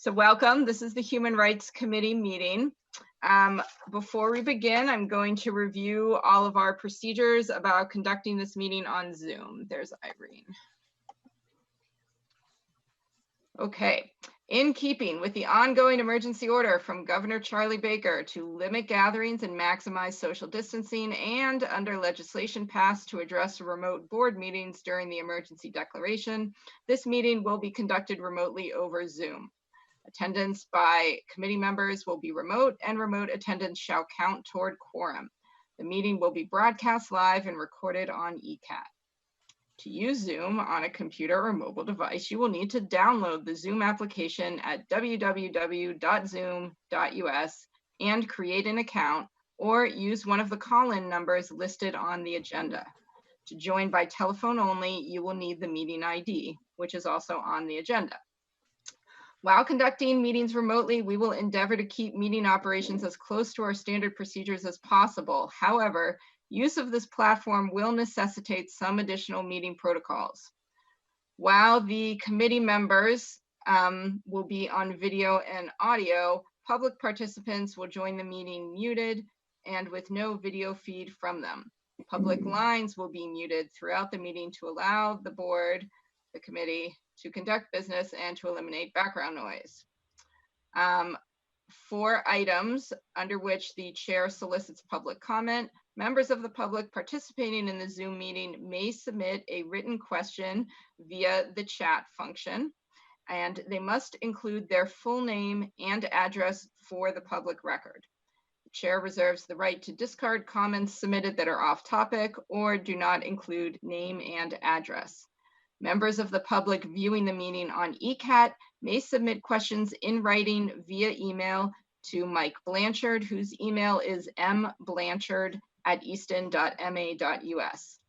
So welcome. This is the Human Rights Committee meeting. Before we begin, I'm going to review all of our procedures about conducting this meeting on Zoom. There's Irene. Okay. In keeping with the ongoing emergency order from Governor Charlie Baker to limit gatherings and maximize social distancing, and under legislation passed to address remote board meetings during the emergency declaration, this meeting will be conducted remotely over Zoom. Attendance by committee members will be remote, and remote attendance shall count toward quorum. The meeting will be broadcast live and recorded on ECAT. To use Zoom on a computer or mobile device, you will need to download the Zoom application at www.zoom.us and create an account, or use one of the call-in numbers listed on the agenda. To join by telephone only, you will need the meeting ID, which is also on the agenda. While conducting meetings remotely, we will endeavor to keep meeting operations as close to our standard procedures as possible. However, use of this platform will necessitate some additional meeting protocols. While the committee members will be on video and audio, public participants will join the meeting muted and with no video feed from them. Public lines will be muted throughout the meeting to allow the board, the committee, to conduct business and to eliminate background noise. 4 items under which the chair solicits public comment. Members of the public participating in the Zoom meeting may submit a written question via the chat function, and they must include their full name and address for the public record. The chair reserves the right to discard comments submitted that are off topic or do not include name and address. Members of the public viewing the meeting on ECAT may submit questions in writing via email to Mike Blanchard, whose email is mblanchard@easton.ma.us.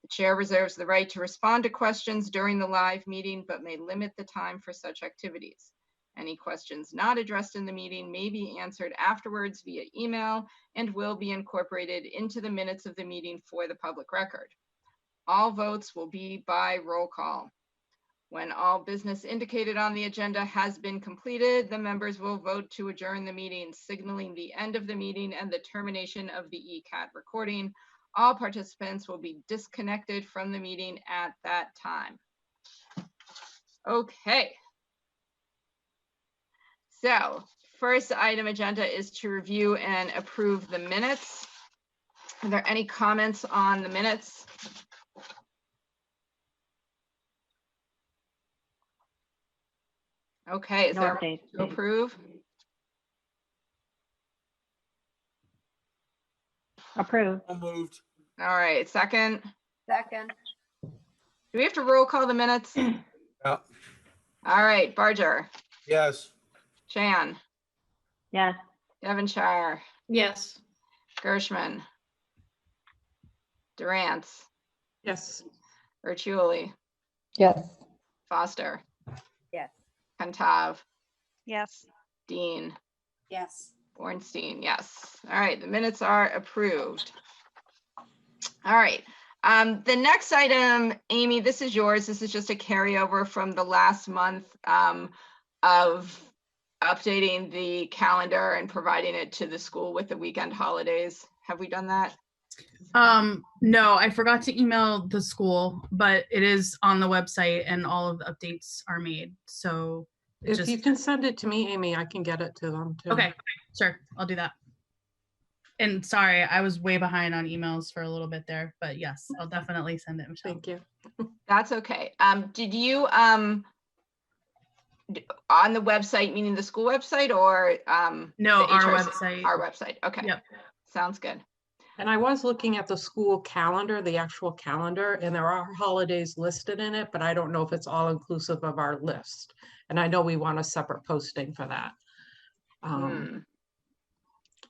The chair reserves the right to respond to questions during the live meeting, but may limit the time for such activities. Any questions not addressed in the meeting may be answered afterwards via email and will be incorporated into the minutes of the meeting for the public record. All votes will be by roll call. When all business indicated on the agenda has been completed, the members will vote to adjourn the meeting, signaling the end of the meeting and the termination of the ECAT recording. All participants will be disconnected from the meeting at that time. Okay. So, first item agenda is to review and approve the minutes. Are there any comments on the minutes? Okay, is there to approve? Approve. Moved. All right, second. Second. Do we have to roll call the minutes? Yeah. All right, Barger, Yes. Chan, Yes. Devonshire, Yes. Gershman, Durant, Yes. Virtuoli, Yes. Foster, Yes. Kantav, Yes. Dean, Yes. Bornstein, yes. All right, the minutes are approved. All right, the next item, Amy, this is yours. This is just a carryover from the last month of updating the calendar and providing it to the school with the weekend holidays. Have we done that? No, I forgot to email the school, but it is on the website and all of the updates are made. So If you can send it to me, Amy, I can get it to them too. Okay, sure, I'll do that. And sorry, I was way behind on emails for a little bit there, but yes, I'll definitely send it, Michelle. Thank you. That's okay. Did you on the website, meaning the school website, or No, the our HRC? website. Our website. Okay. Yep. Sounds good. And I was looking at the school calendar, the actual calendar, and there are holidays listed in it, but I don't know if it's all inclusive of our list. And I know we want a separate posting for that.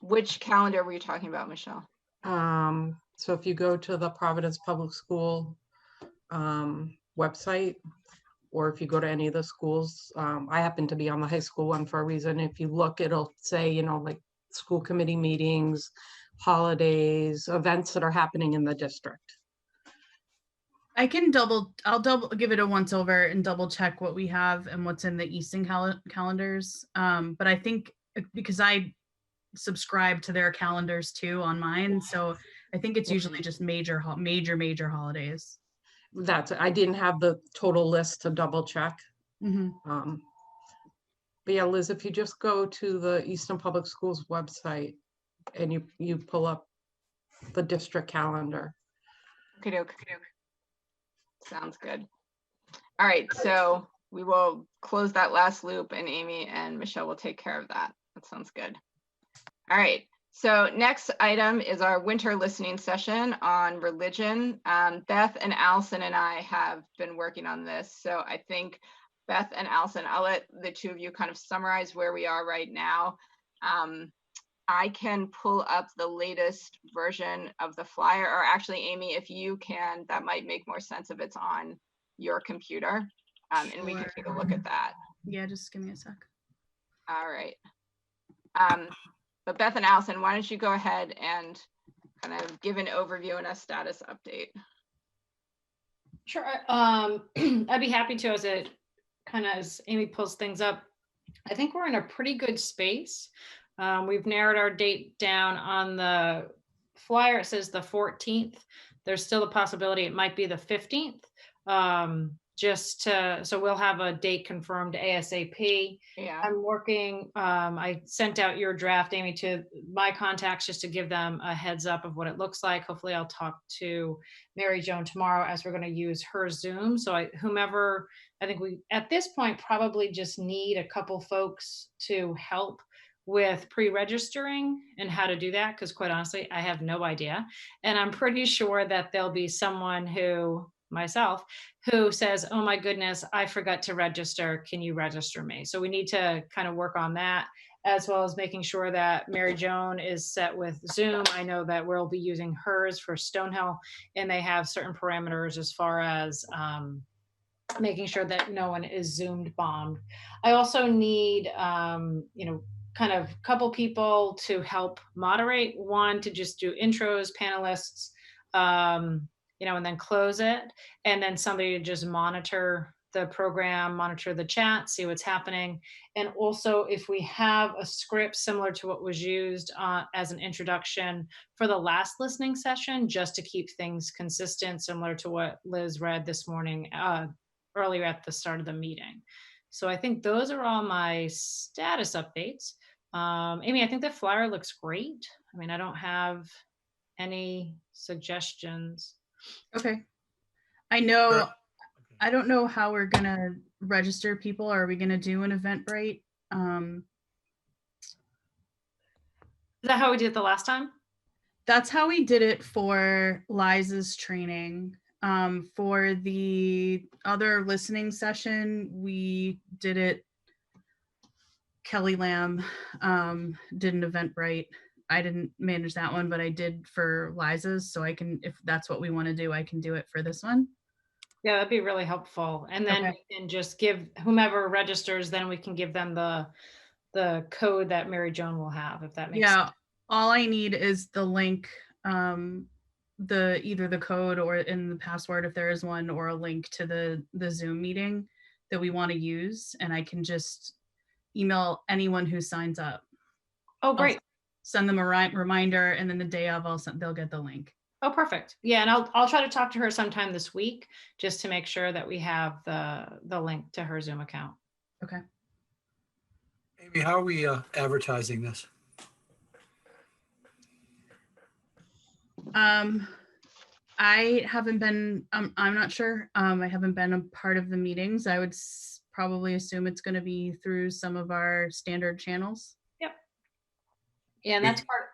Which calendar were you talking about, Michelle? So if you go to the Providence Public School website, or if you go to any of the schools, I happen to be on the high school one for a reason. If you look, it'll say, you know, like school committee meetings, holidays, events that are happening in the district. I'll give it a once over and double check what we have and what's in the Easton calendars. But I think because I subscribe to their calendars too on mine, so I think it's usually just major holidays. I didn't have the total list to double check. Mhm. But yeah, Liz, if you just go to the Easton Public Schools website and you pull up the district calendar. Okay. Sounds good. All right, so we will close that last loop and Amy and Michelle will take care of that. That sounds good. All right, so next item is our winter listening session on religion. Beth and Allison and I have been working on this. So I think Beth and Allison, I'll let the two of you kind of summarize where we are right now. I can pull up the latest version of the flyer, or actually, Amy, if you can, that might make more sense if it's on your computer, and we can take a look at that. Yeah, just give me a sec. All right. But Beth and Allison, why don't you go ahead and kind of give an overview and a status update? Sure. I'd be happy to, as Amy pulls things up. I think we're in a pretty good space. We've narrowed our date down on the flyer. It says the 14th. There's still a possibility it might be the 15th. So we'll have a date confirmed ASAP. Yeah. I'm working, I sent out your draft, Amy, to my contacts just to give them a heads up of what it looks like. Hopefully I'll talk to Mary Joan tomorrow as we're going to use her Zoom. So I think we, at this point, probably just need a couple folks to help with pre-registering and how to do that, because quite honestly, I have no idea. And I'm pretty sure that there'll be someone myself, who says, oh my goodness, I forgot to register. Can you register me? So we need to kind of work on that, as well as making sure that Mary Joan is set with Zoom. I know that we'll be using hers for Stonehill, and they have certain parameters as far as making sure that no one is Zoomed bombed. I also need, kind of couple people to help moderate. One to just do intros, panelists, and then close it. And then somebody to just monitor the program, monitor the chat, see what's happening. And also if we have a script similar to what was used as an introduction for the last listening session, just to keep things consistent, similar to what Liz read this morning, earlier at the start of the meeting. So I think those are all my status updates. Amy, I think the flyer looks great. I mean, I don't have any suggestions. Okay. I don't know how we're gonna register people. Are we gonna do an Eventbrite? Is that how we did it the last time? That's how we did it for Liza's training. For the other listening session, we did it. Kelly Lamb did an Eventbrite. I didn't manage that one, but I did for Liza's. So I can, if that's what we want to do, I can do it for this one. Yeah, that'd be really helpful. And then we can just give whomever registers, then we can give them the code that Mary Joan will have, if that makes sense. All I need is the link, either the code or in the password, if there is one, or a link to the Zoom meeting that we want to use. And I can just email anyone who signs up. Oh, great. I'll send them a reminder, and then the day of, they'll get the link. Oh, perfect. Yeah, and I'll try to talk to her sometime this week just to make sure that we have the link to her Zoom account. Okay. Amy, how are we advertising this? I haven't been, I'm not sure. I haven't been a part of the meetings. I would probably assume it's going to be through some of our standard channels. Yep. Yeah, and that's part.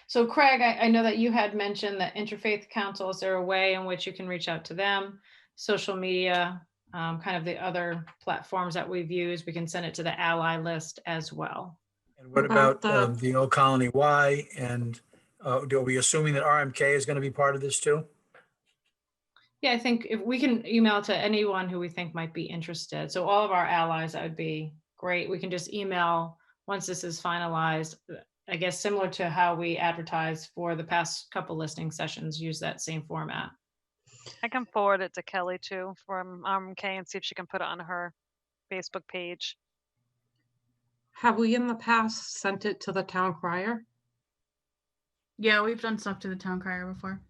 So Craig, I know that you had mentioned the Interfaith Council. Is there a way in which you can reach out to them? Social media, kind of the other platforms that we've used. We can send it to the ally list as well. And what about the Old Colony Y? And are we assuming that RMK is going to be part of this too? Yeah, I think if we can email to anyone who we think might be interested. So all of our allies, that would be great. We can just email once this is finalized. I guess similar to how we advertise for the past couple listening sessions, use that same format. I can forward it to Kelly too from RMK and see if she can put it on her Facebook page. Have we in the past sent it to the town crier? Yeah, we've done stuff to the town crier before.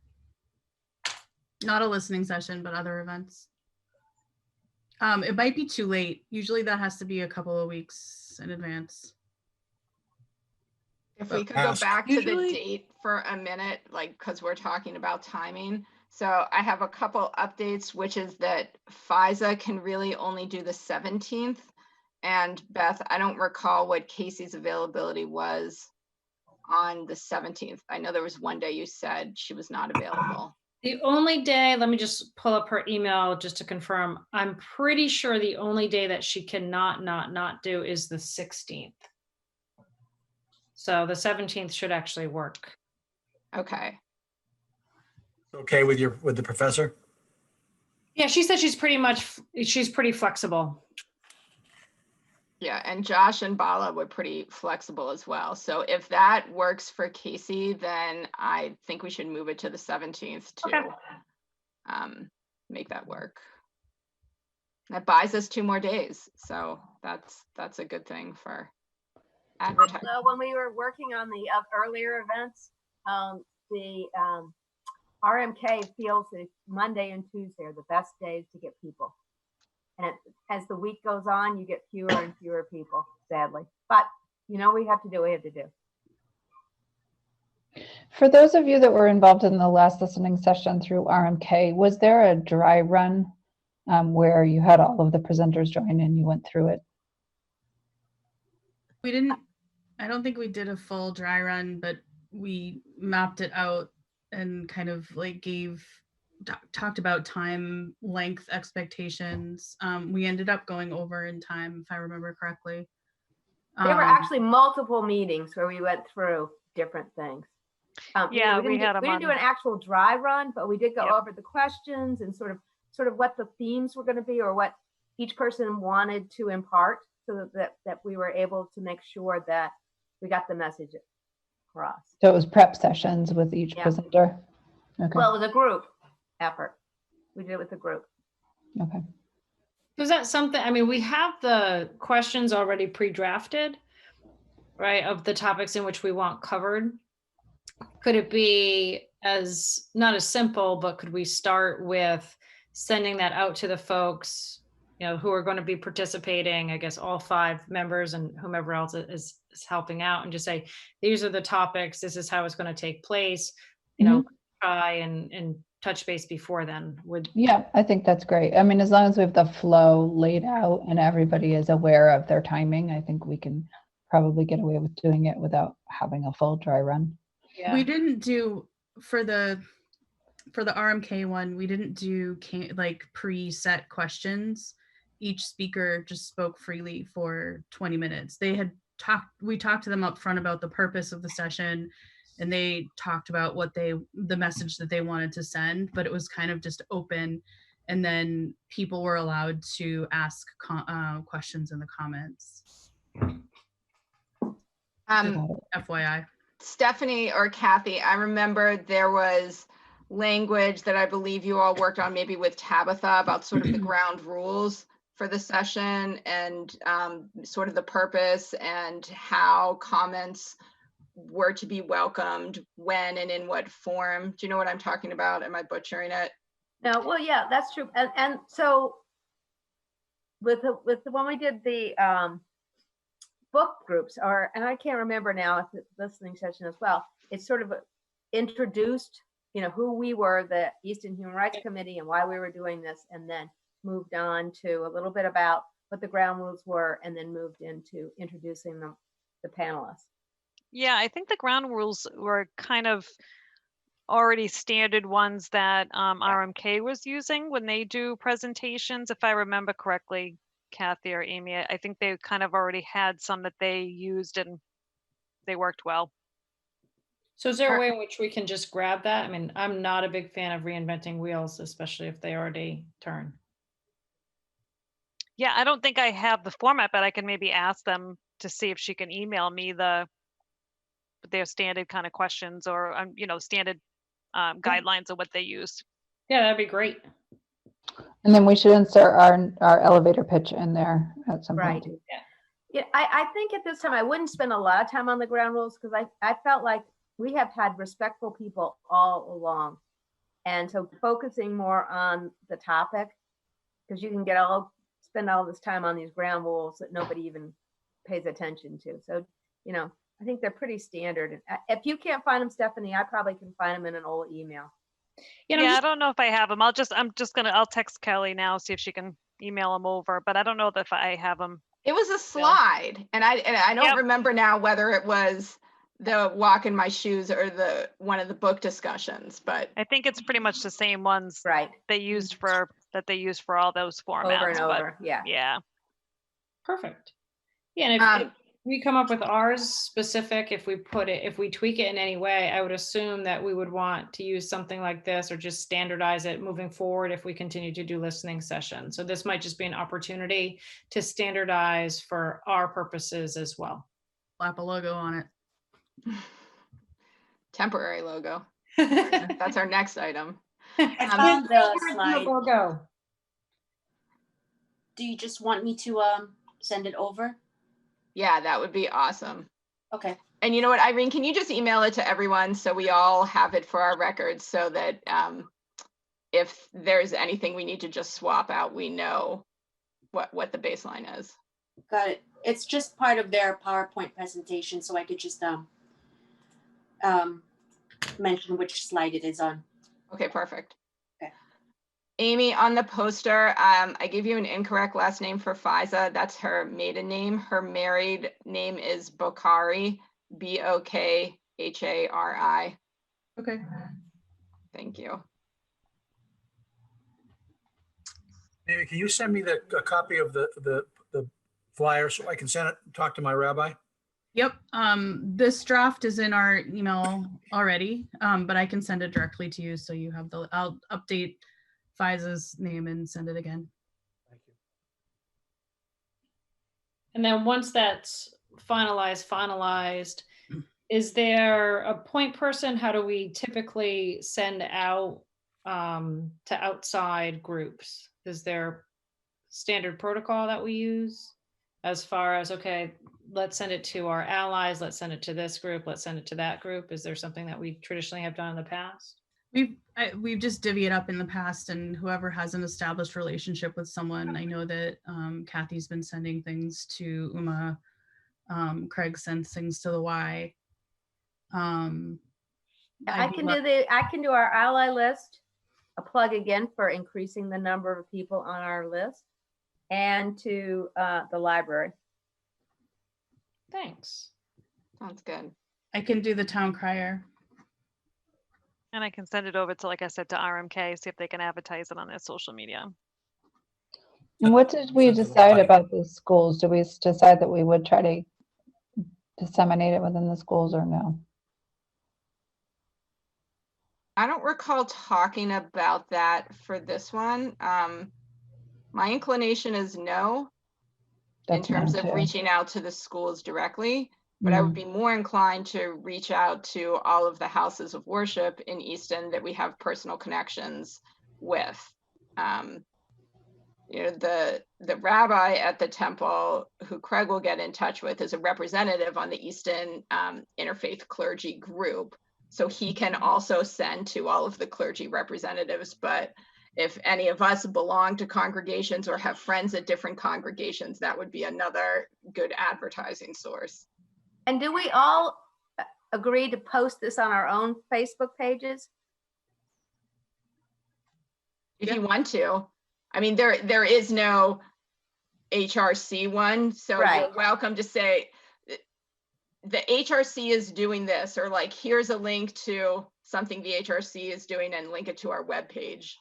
Not a listening session, but other events. It might be too late. Usually that has to be a couple of weeks in advance. If we could go Ask. back to the Usually- date for a minute, like, because we're talking about timing. So I have a couple updates, which is that FISA can really only do the 17th. And Beth, I don't recall what Casey's availability was on the 17th. I know there was one day you said she was not available. The only day, let me just pull up her email just to confirm. I'm pretty sure the only day that she cannot not do is the 16th. So the 17th should actually work. Okay. Okay with the professor? Yeah, she said she's pretty flexible. Yeah, and Josh and Bala were pretty flexible as well. So if that works for Casey, then I think we should move it to the 17th to Okay. Make that work. That buys us 2 more days. So that's a good thing for advertising. So when we were working on the earlier events, the RMK feels that Monday and Tuesday are the best days to get people. And as the week goes on, you get fewer and fewer people, sadly. But, you know, we have to do what we have to do. For those of you that were involved in the last listening session through RMK, was there a dry run where you had all of the presenters join and you went through it? I don't think we did a full dry run, but we mapped it out and kind of like talked about time length expectations. We ended up going over in time, if I remember correctly. There were actually multiple meetings where we went through different things. Yeah, we didn't do an actual dry run, but we did go over the questions and sort of what the themes were going to be or what each person wanted to impart, so that we were able to make sure that we got the message across. So it was prep sessions with each presenter? Okay. Well, it was a group effort. We did it with a group. Okay. Was that something, I mean, we have the questions already pre-drafted, right, of the topics in which we want covered. Could it be not as simple, but could we start with sending that out to the folks, you know, who are going to be participating, I guess all 5 members and whomever else is helping out, and just say, these are the topics, this is how it's going to take place, you know, try and touch base before then. Yeah, I think that's great. I mean, as long as we have the flow laid out and everybody is aware of their timing, I think we can probably get away with doing it without having a full dry run. Yeah. We didn't do for the RMK one, we didn't do like preset questions. Each speaker just spoke freely for 20 minutes. We talked to them up front about the purpose of the session, and they talked about the message that they wanted to send, but it was kind of just open. And then people were allowed to ask questions in the comments. FYI. Stephanie or Kathy, I remember there was language that I believe you all worked on maybe with Tabitha about sort of the ground rules for the session and sort of the purpose and how comments were to be welcomed when and in what form. Do you know what I'm talking about? Am I butchering it? No, well, yeah, that's true. And so with the when we did the book groups, and I can't remember now if it's listening session as well, it's sort of introduced, you know, who we were, the Easton Human Rights Committee, and why we were doing this, and then moved on to a little bit about what the ground rules were, and then moved into introducing the panelists. Yeah, I think the ground rules were kind of already standard ones that RMK was using when they do presentations, if I remember correctly, Kathy or Amy. I think they kind of already had some that they used and they worked well. So is there a way in which we can just grab that? I mean, I'm not a big fan of reinventing wheels, especially if they already turn. Yeah, I don't think I have the format, but I can maybe ask them to see if she can email me their standard kind of questions or, you know, standard guidelines of what they use. Yeah, that'd be great. And then we should insert our elevator pitch in there at some Right. point. too. Yeah, I think at this time, I wouldn't spend a lot of time on the ground rules because I felt like we have had respectful people all along. And so focusing more on the topic, because you can spend all this time on these ground rules that nobody even pays attention to. So, you know, I think they're pretty standard. If you can't find them, Stephanie, I probably can find them in an old email. You know, Yeah, I don't know if I have them. I'll text Kelly now, see if she can email them over, but I don't know if I have them. It was a slide, and I don't Yep. remember now whether it was the walk in my shoes or one of the book discussions, but I think it's pretty much the same ones Right. they used for all those formats. Over and but over. Yeah. yeah. perfect. Yeah, and if we come up with ours specific, if we tweak it in any way, I would assume that we would want to use something like this or just standardize it moving forward if we continue to do listening sessions. So this might just be an opportunity to standardize for our purposes as well. Slap a logo on it. temporary logo. That's our next item. I found the slide. Logo. Do you just want me to send it over? Yeah, that would be awesome. Okay. And you know what, Irene, can you just email it to everyone so we all have it for our records so that if there's anything we need to just swap out, we know what the baseline is. Got it. It's just part of their PowerPoint presentation, so I could just mention which slide it is on. Okay, perfect. Okay. Amy, on the poster, I gave you an incorrect last name for Fiza. That's her maiden name. Her married name is Bokhari, Bokhari. Okay. Thank you. Amy, can you send me a copy of the flyer so I can send it, talk to my rabbi? Yep. This draft is in our email already, but I can send it directly to you so you have I'll update Fiza's name and send it again. Thank you. And then once that's finalized, is there a point person? How do we typically send out to outside groups? Is there standard protocol that we use as far as, okay, let's send it to our allies, let's send it to this group, let's send it to that group? Is there something that we traditionally have done in the past? We've just divvied up in the past, and whoever has an established relationship with someone. I know that Kathy's been sending things to Uma. Craig sends things to the Y. I can do our ally list, a plug again for increasing the number of people on our list, and to the library. Thanks. Sounds good. I can do the town crier. And I can send it over to, like I said, to RMK, see if they can advertise it on their social media. And what did we decide about the schools? Did we decide that we would try to disseminate it within the schools or no? I don't recall talking about that for this one. My inclination is no, in terms of reaching out to the schools directly, but I would be more inclined to reach out to all of the houses of worship in Easton that we have personal connections with. You know, the rabbi at the temple, who Craig will get in touch with, is a representative on the Easton Interfaith Clergy group. So he can also send to all of the clergy representatives. But if any of us belong to congregations or have friends at different congregations, that would be another good advertising source. And do we all agree to post this on our own Facebook pages? If you want to. I mean, there is no HRC one, so you're welcome to say the HRC is doing this, or like, here's a link to something the HRC is doing and link it to our webpage.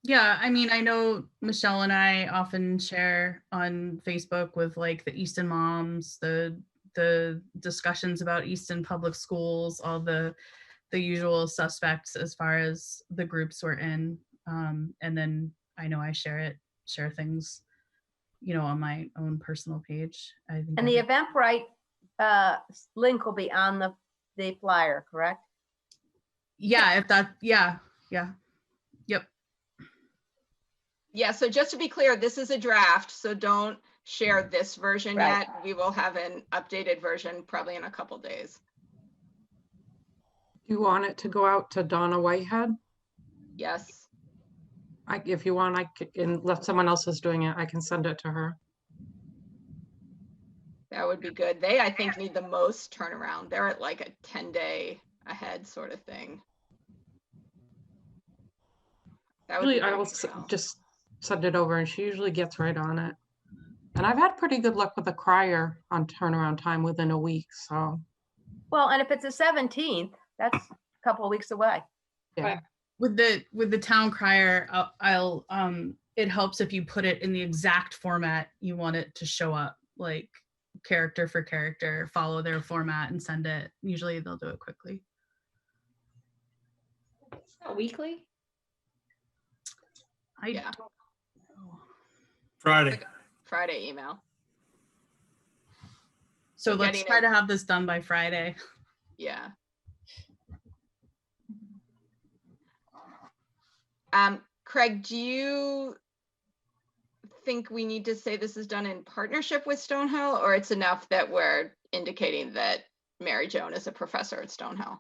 Yeah, I mean, I know Michelle and I often share on Facebook with like the Easton moms, the discussions about Easton public schools, all the usual suspects as far as the groups we're in. And then I know I share things, you know, on my own personal page. I think. And the Eventbrite link will be on the flyer, correct? Yeah, if that, yeah. Yeah. Yep. Yeah, so just to be clear, this is a draft, so don't share this version Right. yet. We will have an updated version probably in a couple days. You want it to go out to Donna Whitehead? Yes. If you want, I can, unless someone else is doing it, I can send it to her. That would be good. They, I think, need the most turnaround. They're at like a 10-day ahead sort of thing. That would be Usually I great will to know. just send it over and she usually gets right on it. And I've had pretty good luck with the crier on turnaround time within a week, so. Well, and if it's the 17th, that's a couple of weeks away. Yeah. Right. With the town crier, I'll it helps if you put it in the exact format you want it to show up, like character for character, follow their format and send it. Usually they'll do it quickly. Weekly? Yeah. don't know. Friday. Friday email. So let's getting try it- to have this done by Friday. Yeah. Craig, do you think we need to say this is done in partnership with Stonehill, or it's enough that we're indicating that Mary Joan is a professor at Stonehill?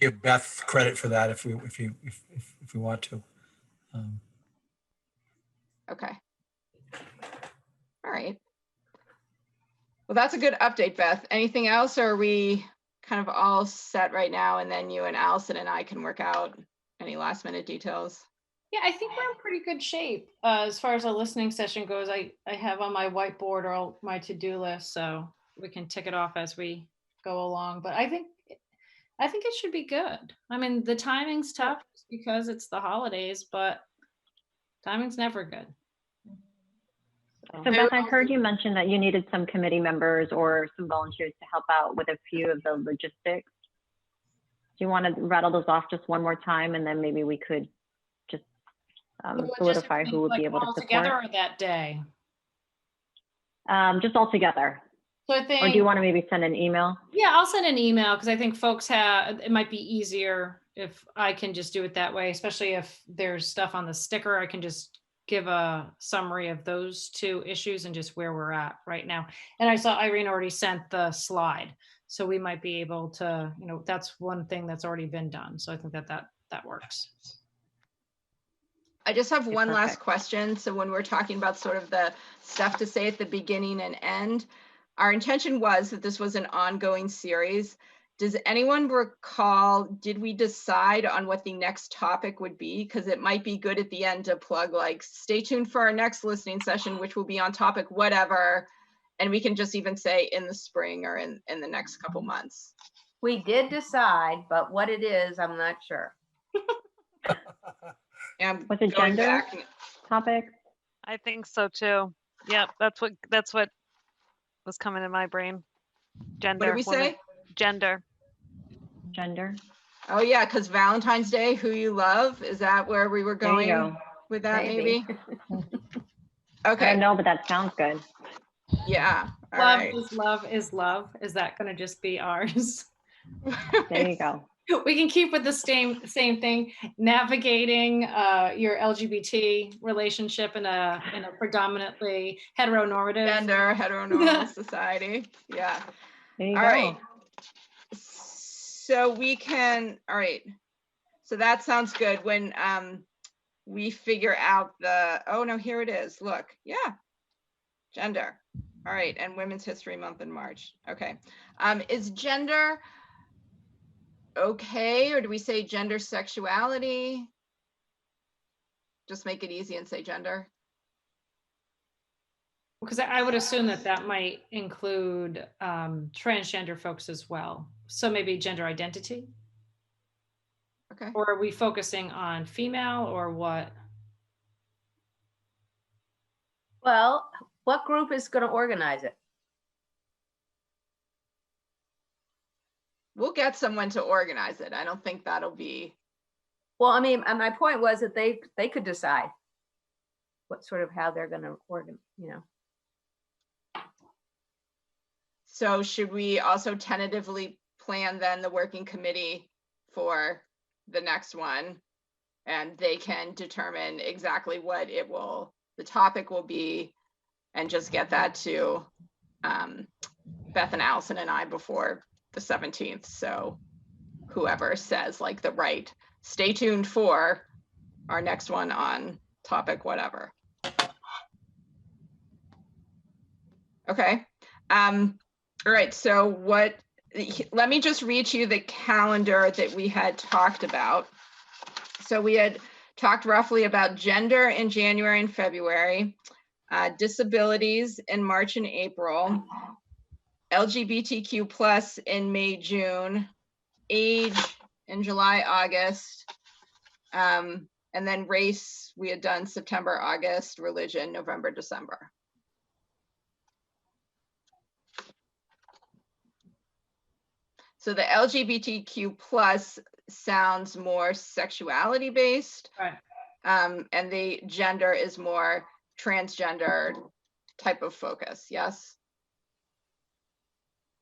Give Beth credit for that if we want to. Okay. All right. Well, that's a good update, Beth. Anything else, or are we kind of all set right now, and then you and Allison and I can work out any last minute details? Yeah, I think we're in pretty good shape. As far as a listening session goes, I have on my whiteboard all my to-do list, so we can tick it off as we go along. But I think it should be good. I mean, the timing's tough because it's the holidays, but timing's never good. So Beth, I heard you mention that you needed some committee members or some volunteers to help out with a few of the logistics. Do you want to rattle those off just one more time, and then maybe we could just solidify who would be able to all support? together or that day? Just all together. So I think, Or do you want to maybe send an email? yeah, I'll send an email because I think folks it might be easier if I can just do it that way, especially if there's stuff on the sticker. I can just give a summary of those two issues and just where we're at right now. And I saw Irene already sent the slide, so we might be able to, that's one thing that's already been done. So I think that works. I just have one last perfect. question. So when we're talking about sort of the stuff to say at the beginning and end, our intention was that this was an ongoing series. Does anyone recall, did we decide on what the next topic would be? Because it might be good at the end to plug, like, stay tuned for our next listening session, which will be on topic whatever. And we can just even say in the spring or in the next couple months. We did decide, but what it is, I'm not sure. And Was it going gender back, topic? I think so too. Yep, that's what was coming in my brain. Gender. what did we say? Gender. Gender? Oh yeah, because Valentine's Day, who you love, is that where we were There you going go. with that? Maybe. Maybe. I Okay. don't know, but that sounds good. Yeah. All Love right. is love is love. Is that going to just be ours? There you go. We can keep with the same thing, navigating your LGBT relationship in a predominantly heteronormative Gender heteronormal society. Yeah. There you All go. right. So we can. All right. So that sounds good. When we figure out the. Oh no, here it is. Look. Yeah. Gender. All right. And Women's History Month in March. Okay. Is gender okay, or do we say gender sexuality? Just make it easy and say gender. Because I would assume that might include transgender folks as well. So maybe gender identity. Okay. Or are we focusing on female or what? Well, what group is going to organize it? We'll get someone to organize it. I don't think that'll be. Well, I mean, and my point was that they could decide what sort of how they're going to organize, So should we also tentatively plan then the working committee for the next one, and they can determine exactly what the topic will be, and just get that to Beth and Allison and I before the 17th. So whoever says like the right, stay tuned for our next one on topic whatever. Okay. All right. So let me just read you the calendar that we had talked about. So we had talked roughly about gender in January and February, disabilities in March and April, LGBTQ plus in May, June, age in July, August, and then race we had done September, August, religion, November, December. So the LGBTQ plus sounds more sexuality based, Right. and the gender is more transgender type of focus. Yes.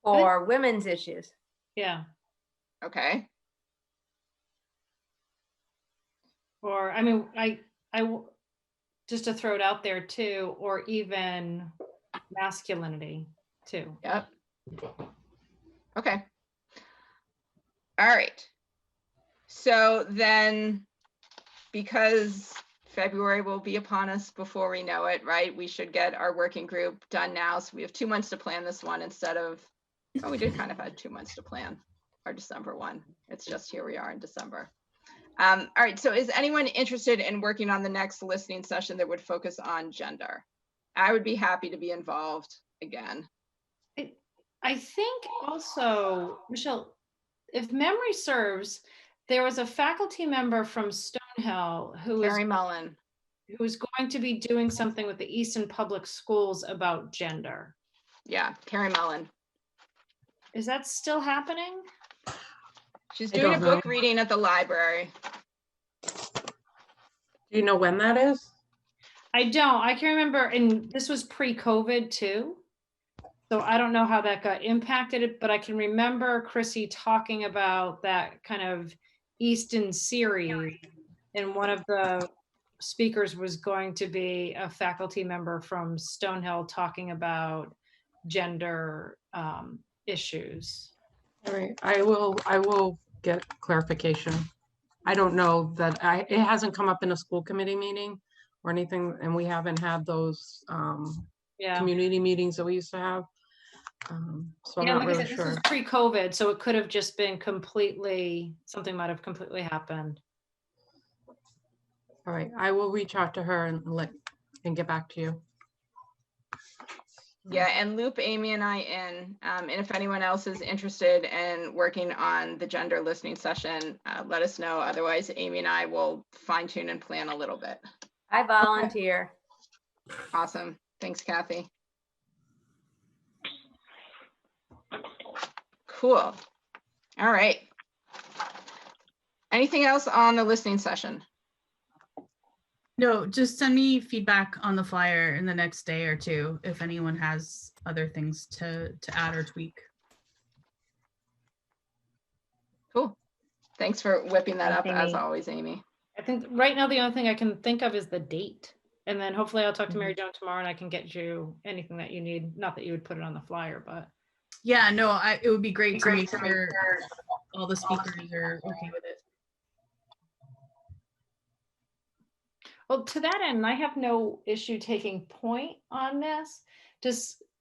Or women's issues. Yeah. Okay. Or, I mean, I just to throw it out there too, or even masculinity too. Yep. Okay. All right. So then, because February will be upon us before we know it, right? We should get our working group done now. So we have 2 months to plan this one instead of, oh, we did kind of have 2 months to plan our December one. It's just here we are in December. All right. So is anyone interested in working on the next listening session that would focus on gender? I would be happy to be involved again. I think also, Michelle, if memory serves, there was a faculty member from Stonehill who Carrie Mullen, who is going to be doing something with the Easton Public Schools about gender. Yeah, Carrie Mullen. Is that still happening? She's doing a book reading at the library. Do you know when that is? I don't. I can remember, and this was pre-COVID too. So I don't know how that got impacted, but I can remember Chrissy talking about that kind of Easton series, and one of the speakers was going to be a faculty member from Stonehill talking about gender issues. All right, I will get clarification. I don't know that it hasn't come up in a school committee meeting or anything, and we haven't had those community meetings that we used to have. So I'm not like really I said, sure. This was pre-COVID, so it could have just been something might have completely happened. All right, I will reach out to her and get back to you. Yeah, and loop Amy and I in, and if anyone else is interested in working on the gender listening session, let us know. Otherwise, Amy and I will fine tune and plan a little bit. I volunteer. Awesome. Thanks, Kathy. Cool. All right. Anything else on the listening session? No, just send me feedback on the flyer in the next day or two if anyone has other things to add or tweak. Cool. Thanks for whipping that up, Thanks, as Amy. always, Amy. I think right now the only thing I can think of is the date. And then hopefully I'll talk to Mary Jo tomorrow and I can get you anything that you need. Not that you would put it on the flyer, but. Yeah, no, it would be great to make sure all the speakers are okay with it. Well, to that end, I have no issue taking point on this.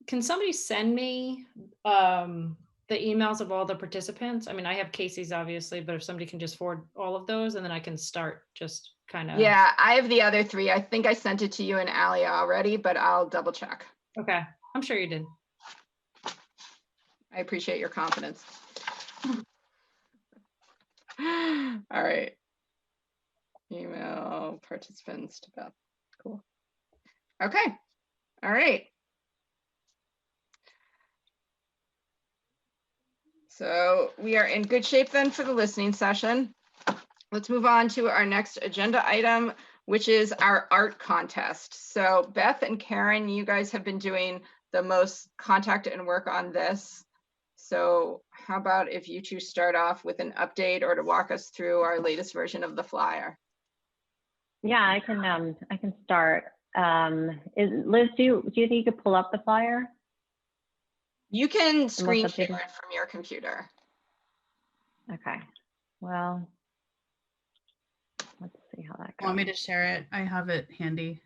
Can somebody send me the emails of all the participants? I mean, I have Casey's obviously, but if somebody can just forward all of those, and then I can start just kind of. Yeah, I have the other 3. I think I sent it to you and Allie already, but I'll double check. Okay, I'm sure you did. I appreciate your confidence. All right. Email participants to Beth. Cool. Okay. All right. So we are in good shape then for the listening session. Let's move on to our next agenda item, which is our art contest. So Beth and Karen, you guys have been doing the most contact and work on this. So how about if you two start off with an update or to walk us through our latest version of the flyer? Yeah, I can start. Liz, do you think you could pull up the flyer? You can The screen most share updated? it from your computer. Okay. Well, let's see how that goes. Want me to share it? I have it handy.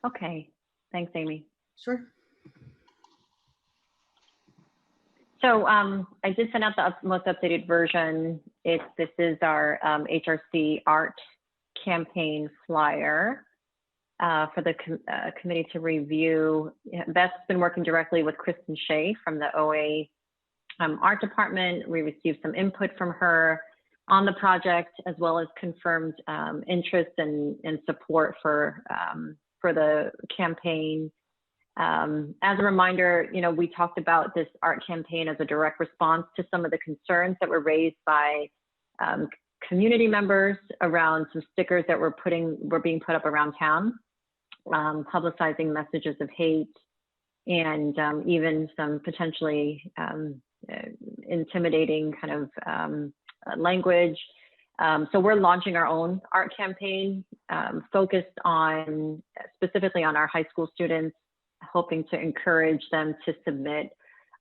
Okay. Thanks, Amy. Sure. So I did send out the most updated version. This is our HRC Art Campaign Flyer for the committee to review. Beth's been working directly with Kristen Shea from the OA Art Department. We received some input from her on the project, as well as confirmed interest and support for the campaign. As a reminder, we talked about this art campaign as a direct response to some of the concerns that were raised by community members around some stickers that were being put up around town, publicizing messages of hate and even some potentially intimidating kind of language. So we're launching our own art campaign focused specifically on our high school students, hoping to encourage them to submit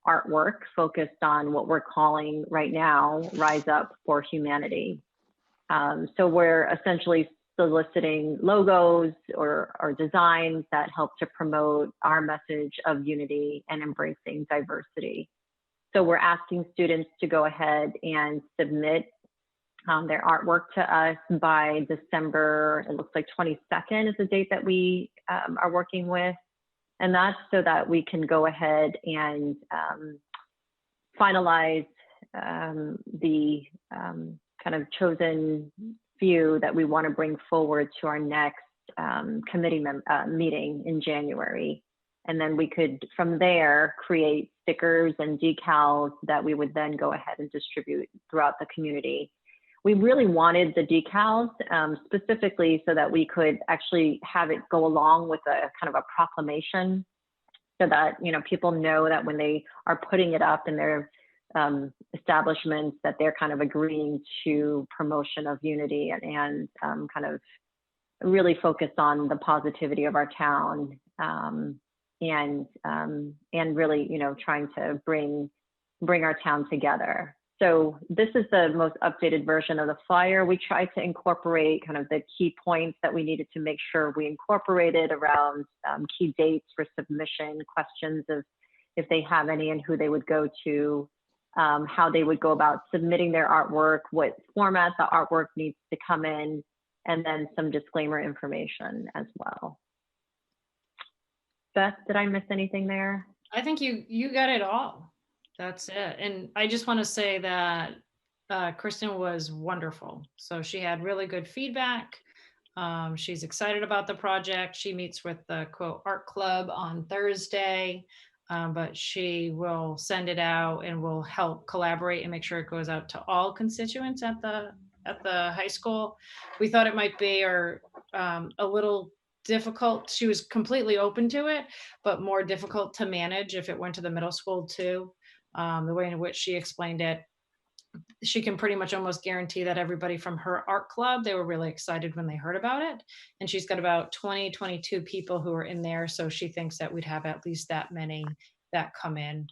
artwork focused on what we're calling right now, Rise Up for Humanity. So we're essentially soliciting logos or designs that help to promote our message of unity and embracing diversity. So we're asking students to go ahead and submit their artwork to us by December, it looks like 22nd is the date that we are working with. And that's so that we can go ahead and finalize the kind of chosen few that we want to bring forward to our next committee meeting in January. And then we could, from there, create stickers and decals that we would then go ahead and distribute throughout the community. We really wanted the decals specifically so that we could actually have it go along with a kind of a proclamation, so that people know that when they are putting it up in their establishments, that they're kind of agreeing to promotion of unity and kind of really focus on the positivity of our town and really trying to bring our town together. So this is the most updated version of the flyer. We tried to incorporate kind of the key points that we needed to make sure we incorporated around key dates for submission, questions of if they have any and who they would go to, how they would go about submitting their artwork, what format the artwork needs to come in, and then some disclaimer information as well. Beth, did I miss anything there? I think you got it all. That's it. And I just want to say that Kristen was wonderful. So she had really good feedback. She's excited about the project. She meets with the quote art club on Thursday, but she will send it out and will help collaborate and make sure it goes out to all constituents at the high school. We thought it might be a little difficult. She was completely open to it, but more difficult to manage if it went to the middle school too. The way in which she explained it, she can pretty much almost guarantee that everybody from her art club, they were really excited when they heard about it. And she's got about 22 people who are in there. So she thinks that we'd have at least that many that come in.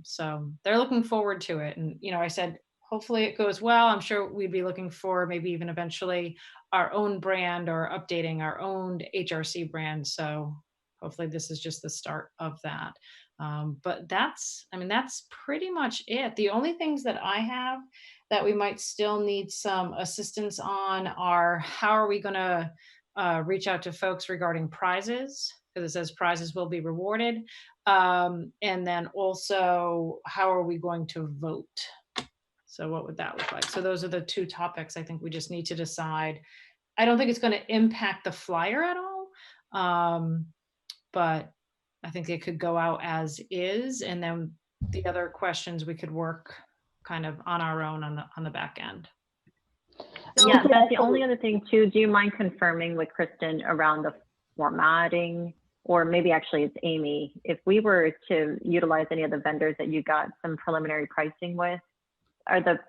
So they're looking forward to it. And, I said, hopefully it goes well. I'm sure we'd be looking for maybe even eventually our own brand or updating our own HRC brand. So hopefully this is just the start of that. But that's pretty much it. The only things that I have that we might still need some assistance on are how are we going to reach out to folks regarding prizes, because it says prizes will be rewarded. And then also, how are we going to vote? So what would that look like? So those are the two topics I think we just need to decide. I don't think it's going to impact the flyer at all. But I think it could go out as is, and then the other questions we could work kind of on our own on the back end. Yeah, that's the only other thing too. Do you mind confirming with Kristen around the formatting or maybe actually it's Amy, if we were to utilize any of the vendors that you got some preliminary pricing with, are the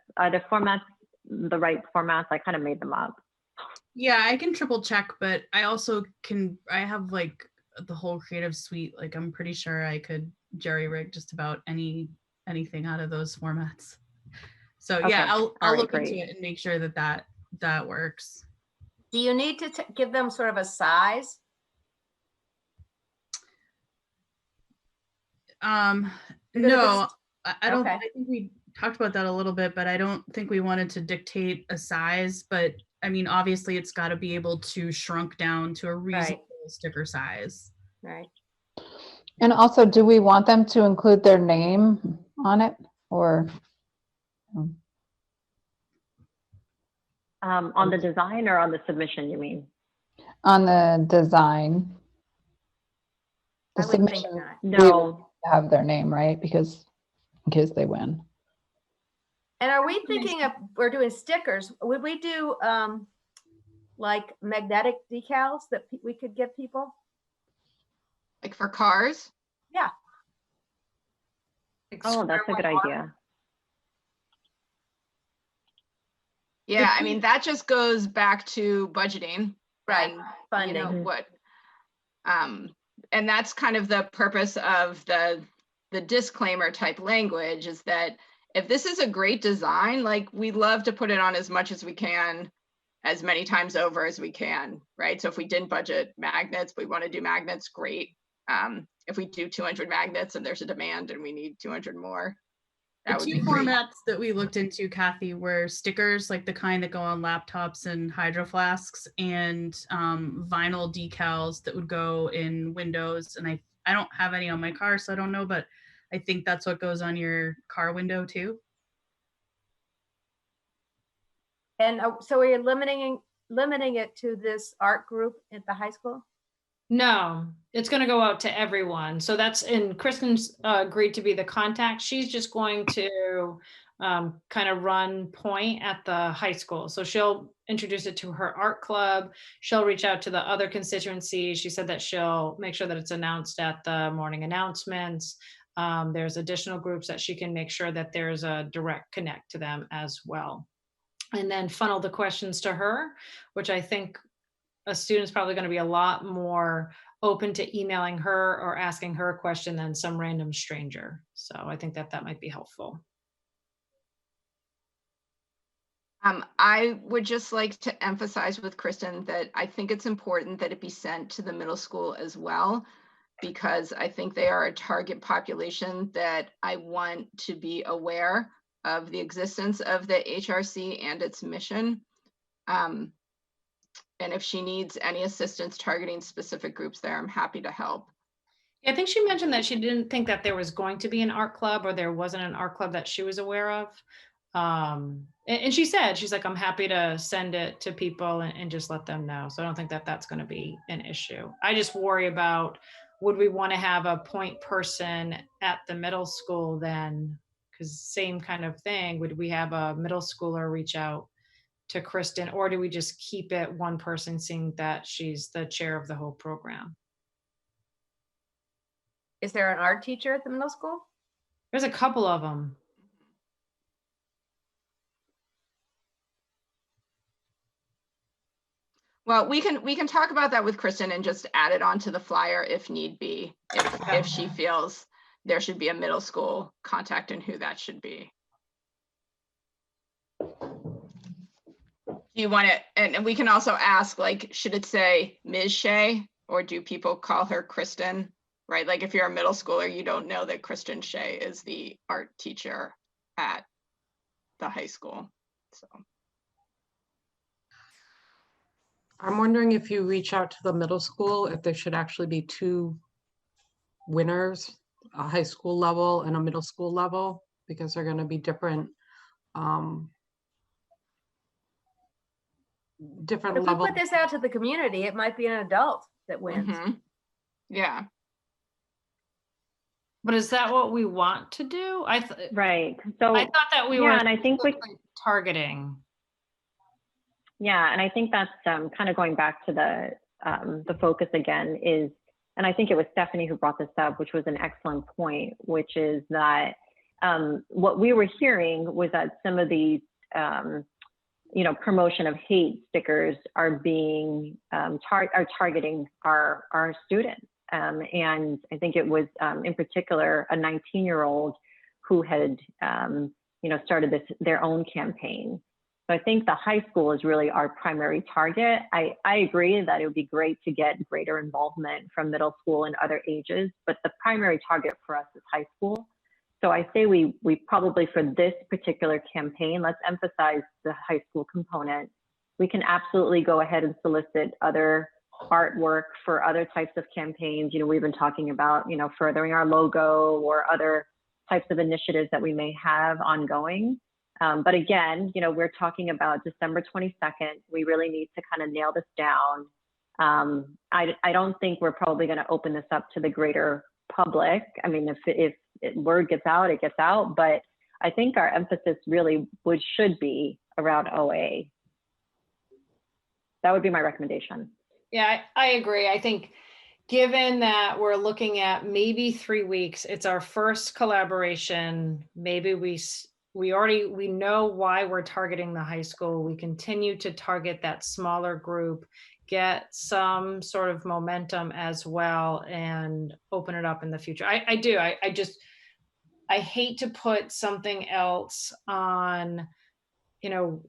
formats the right formats? I kind of made them up. Yeah, I can triple check, but I also I have like the whole creative suite. Like I'm pretty sure I could jerry rig just about anything out of those formats. So Okay. yeah, I'll All right, look great. into it and make sure that works. Do you need to give them sort of a size? No, I don't. Okay. I think we talked about that a little bit, but I don't think we wanted to dictate a size. But I mean, obviously, it's got to be able to shrunk down to a reasonable sticker size. Right. And also, do we want them to include their name on it, or? On the design or on the submission, you mean? On the design. The I would think submission, not. No. have their name, right? Because in case they win. And are we thinking of, we're doing stickers, would we do like magnetic decals that we could give people? Like for cars? Yeah. Oh, that's a good idea. Yeah, I mean, that just goes back to budgeting. Right, And, funding. you know, what, and that's kind of the purpose of the disclaimer type language, is that if this is a great design, like we love to put it on as much as we can, as many times over as we can, right? So if we didn't budget magnets, we want to do magnets, great. If we do 200 magnets and there's a demand and we need 200 more, that The would two be great. formats that we looked into, Kathy, were stickers, like the kind that go on laptops and hydro flasks, and vinyl decals that would go in windows. And I don't have any on my car, so I don't know, but I think that's what goes on your car window too. And so are you limiting it to this art group at the high school? No, it's going to go out to everyone. So that's, and Kristen's agreed to be the contact. She's just going to kind of run point at the high school. So she'll introduce it to her art club. She'll reach out to the other constituencies. She said that she'll make sure that it's announced at the morning announcements. There's additional groups that she can make sure that there's a direct connect to them as well. And then funnel the questions to her, which I think a student's probably going to be a lot more open to emailing her or asking her a question than some random stranger. So I think that might be helpful. I would just like to emphasize with Kristen that I think it's important that it be sent to the middle school as well, because I think they are a target population that I want to be aware of the existence of the HRC and its mission. And if she needs any assistance targeting specific groups there, I'm happy to help. Yeah, I think she mentioned that she didn't think that there was going to be an art club, or there wasn't an art club that she was aware of. And she said, she's like, I'm happy to send it to people and just let them know. So I don't think that that's going to be an issue. I just worry about, would we want to have a point person at the middle school then? Because same kind of thing, would we have a middle schooler reach out to Kristen, or do we just keep it one person, seeing that she's the chair of the whole program? Is there an art teacher at the middle school? There's a couple of them. Well, we can talk about that with Kristen and just add it onto the flyer if need be, if she feels there should be a middle school contact and who that should be. Do you want it, and we can also ask, like, should it say Ms. Shea, or do people call her Kristen, right? Like if you're a middle schooler, you don't know that Kristen Shea is the art teacher at the high school, so. I'm wondering if you reach out to the middle school, if there should actually be two winners, a high school level and a middle school level, because they're going to be different different If level. we put this out to the community, it might be an adult that wins. Yeah. But is that what we want to do? Right. So I thought that we were, and I think we targeting. Yeah, and I think that's kind of going back to the focus again, is and I think it was Stephanie who brought this up, which was an excellent point, which is that what we were hearing was that some of these, promotion of hate stickers are being targeting our students. And I think it was in particular a 19-year-old who had started their own campaign. So I think the high school is really our primary target. I agree that it would be great to get greater involvement from middle school and other ages, but the primary target for us is high school. So I say we probably, for this particular campaign, let's emphasize the high school component. We can absolutely go ahead and solicit other artwork for other types of campaigns. We've been talking about, furthering our logo or other types of initiatives that we may have ongoing. But again, we're talking about December 22nd. We really need to kind of nail this down. I don't think we're probably going to open this up to the greater public. I mean, if word gets out, it gets out. But I think our emphasis really should be around OA. That would be my recommendation. Yeah, I agree. I think given that we're looking at maybe 3 weeks, it's our first collaboration. Maybe we know why we're targeting the high school. We continue to target that smaller group, get some sort of momentum as well, and open it up in the future. I hate to put something else on,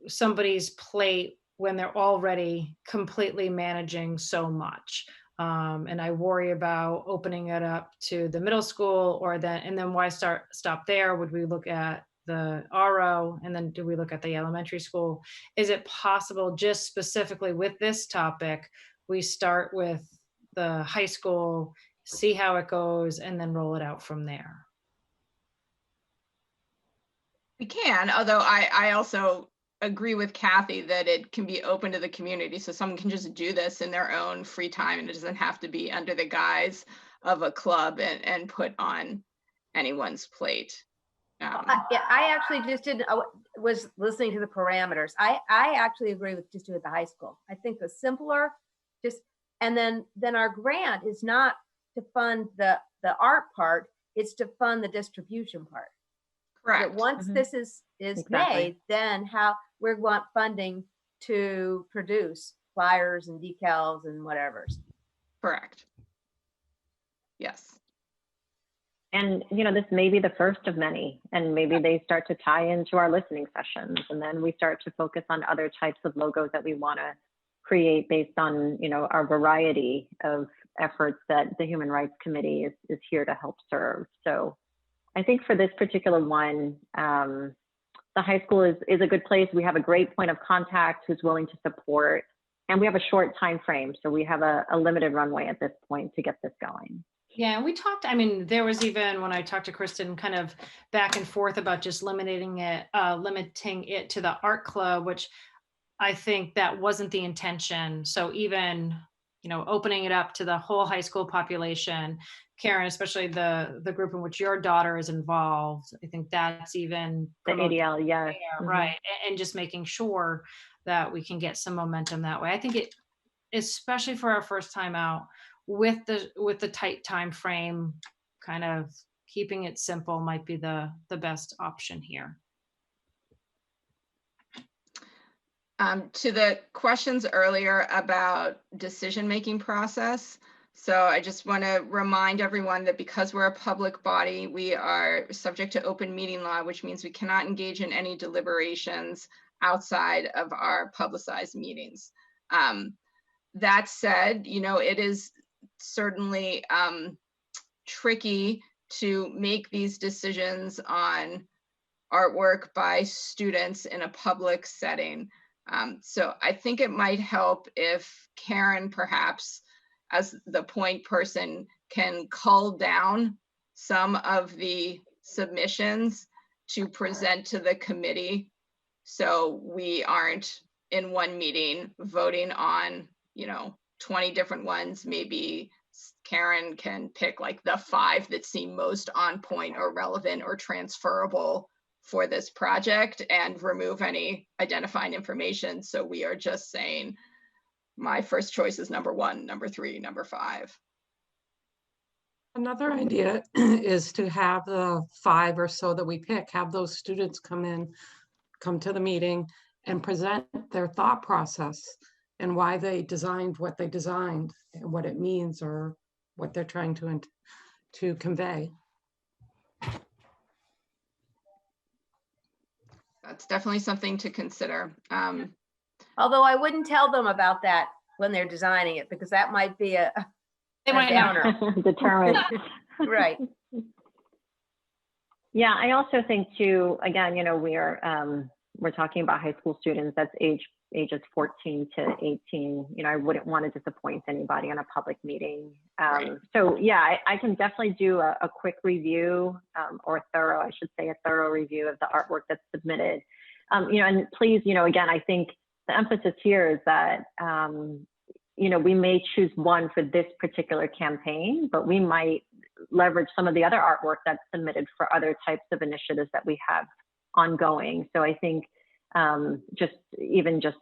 somebody's plate when they're already completely managing so much. And I worry about opening it up to the middle school, and then why stop there? Would we look at the RO, and then do we look at the elementary school? Is it possible, just specifically with this topic, we start with the high school, see how it goes, and then roll it out from there? We can, although I also agree with Kathy that it can be open to the community, so someone can just do this in their own free time, and it doesn't have to be under the guise of a club and put on anyone's plate. I actually was listening to the parameters. I actually agree with just doing it at the high school. I think the simpler, and then our grant is not to fund the art part, it's to fund the distribution part. Correct. But once this is made, then we want funding to produce flyers and decals and whatever's. Correct. Yes. And, this may be the first of many, and maybe they start to tie into our listening sessions. And then we start to focus on other types of logos that we want to create based on, our variety of efforts that the Human Rights Committee is here to help serve. So I think for this particular one, the high school is a good place. We have a great point of contact who's willing to support, and we have a short time frame. So we have a limited runway at this point to get this going. Yeah, and we talked, there was even, when I talked to Kristen, kind of back and forth about just limiting it to the art club, which I think that wasn't the intention. So even, opening it up to the whole high school population, Karen, especially the group in which your daughter is involved, I think that's even the ADL, yeah, right, and just making sure that we can get some momentum that way. I think it, especially for our first time out, with the tight time frame, kind of keeping it simple might be the best option here. To the questions earlier about decision-making process. So I just want to remind everyone that because we're a public body, we are subject to open meeting law, which means we cannot engage in any deliberations outside of our publicized meetings. That said, it is certainly tricky to make these decisions on artwork by students in a public setting. So I think it might help if Karen, perhaps as the point person, can cull down some of the submissions to present to the committee, so we aren't in one meeting voting on 20 different ones. Maybe Karen can pick like the 5 that seem most on point or relevant or transferable for this project and remove any identifying information. So we are just saying, my first choice is number 1, number 3, number 5. Another idea is to have the 5 or so that we pick, have those students come to the meeting and present their thought process and why they designed what they designed and what it means or what they're trying to convey. That's definitely something to consider. Although I wouldn't tell them about that when they're designing it, because that might be a downer. Determined. Right. Yeah, I also think too, again, you know, we're talking about high school students, that's ages 14 to 18. You know, I wouldn't want to disappoint anybody in a public meeting. Right. So yeah, I can definitely do a quick review, or I should say a thorough review of the artwork that's submitted. You know, and please, you know, again, I think the emphasis here is that, you know, we may choose one for this particular campaign, but we might leverage some of the other artwork that's submitted for other types of initiatives that we have ongoing. So I think just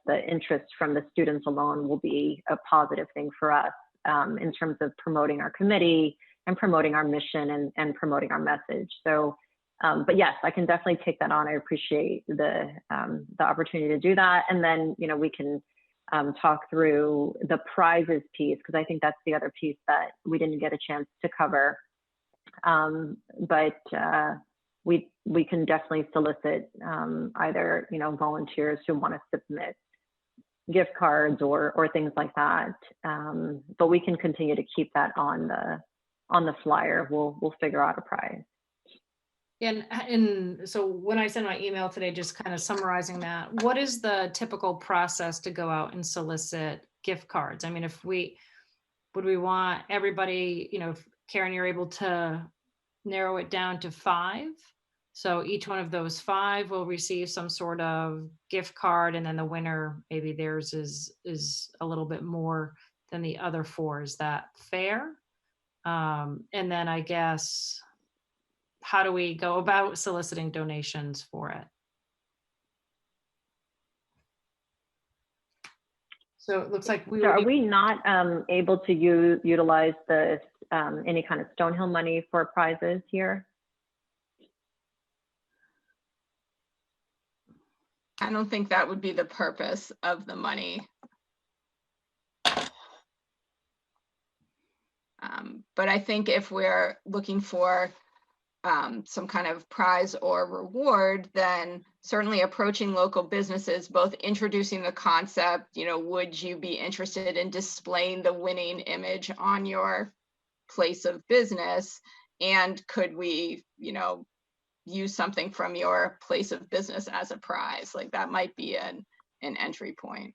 the interest from the students alone will be a positive thing for us in terms of promoting our committee and promoting our mission and promoting our message. So, but yes, I can definitely take that on. I appreciate the opportunity to do that. And then, you know, we can talk through the prizes piece, because I think that's the other piece that we didn't get a chance to cover. But we can definitely solicit either, you know, volunteers who want to submit gift cards or things like that. But we can continue to keep that on the flyer. We'll figure out a prize. And so when I send my email today, just kind of summarizing that, what is the typical process to go out and solicit gift cards? I mean, would we want everybody, you know, if Karen, you're able to narrow it down to 5. So each one of those 5 will receive some sort of gift card, and then the winner, maybe theirs is a little bit more than the other 4. Is that fair? And then I guess, how do we go about soliciting donations for it? So it looks like are we not able to utilize the any kind of Stonehill money for prizes here? I don't think that would be the purpose of the money. But I think if we're looking for some kind of prize or reward, then certainly approaching local businesses, both introducing the concept, you know, would you be interested in displaying the winning image on your place of business? And could we, you know, use something from your place of business as a prize? Like that might be an entry point.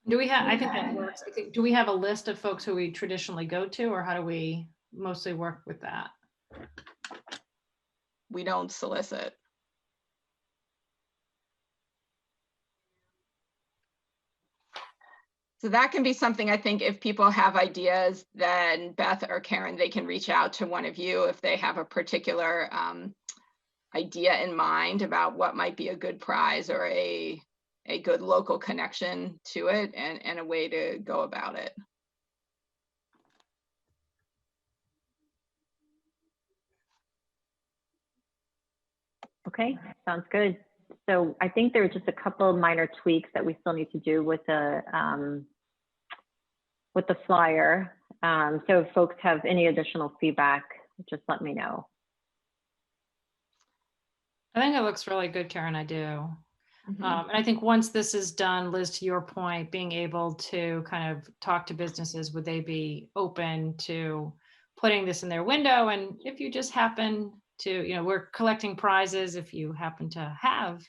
Do we have, I think that works. I think, do we have a list of folks who we traditionally go to, or how do we mostly work with that? We don't solicit. So that can be something, I think, if people have ideas, then Beth or Karen, they can reach out to one of you if they have a particular idea in mind about what might be a good prize or a good local connection to it, and a way to go about it. Okay, sounds good. So I think there are just a couple of minor tweaks that we still need to do with the flyer. So if folks have any additional feedback, just let me know. I think it looks really good, Karen. I do. And I think once this is done, Liz, to your point, being able to kind of talk to businesses, would they be open to putting this in their window? And if you just happen to, you know, we're collecting prizes. If you happen to have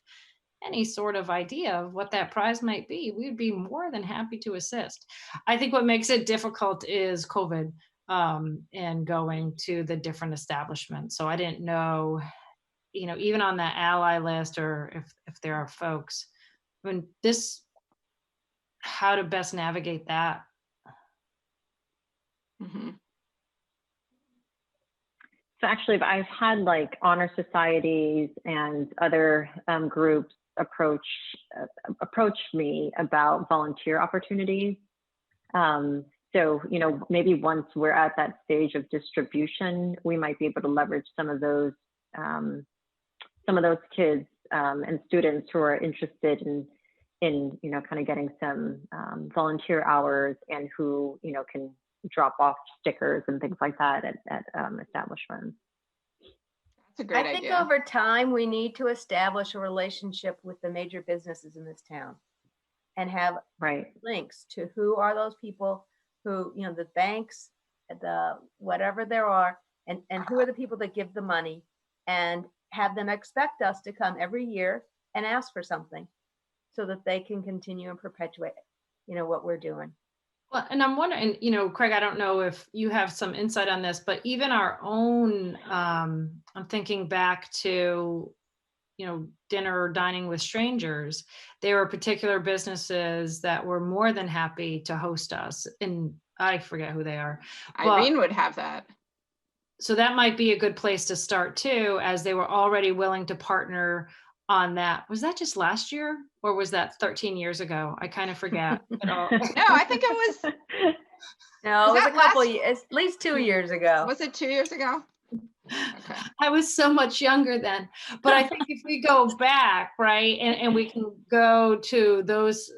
any sort of idea of what that prize might be, we'd be more than happy to assist. I think what makes it difficult is COVID and going to the different establishments. So I didn't know, you know, even on that ally list, or if there are folks, I mean, how to best navigate that. So actually, I've had like honor societies and other groups approach me about volunteer opportunities. So, you know, maybe once we're at that stage of distribution, we might be able to leverage some of those kids and students who are interested in you know, kind of getting some volunteer hours and who, you know, can drop off stickers and things like that at establishments. That's a great I think idea. over time, we need to establish a relationship with the major businesses in this town and have links to who are those people who, you know, the banks, the whatever there are, and who are the people that give the money, and have them expect us to come every year and ask for something so that they can continue and perpetuate, you know, what we're doing. Well, and I'm wondering, you know, Craig, I don't know if you have some insight on this, but even our own, I'm thinking back to, you know, dinner or dining with strangers. There were particular businesses that were more than happy to host us, and I forget who they are. Irene would have that. So that might be a good place to start too, as they were already willing to partner on that. Was that just last year, or was that 13 years ago? I kind of forget. No, I think it was. No, it was a couple years, at least 2 years ago. Was it 2 years ago? Okay. I was so much younger then, but I think if we go back, right, and we can go to those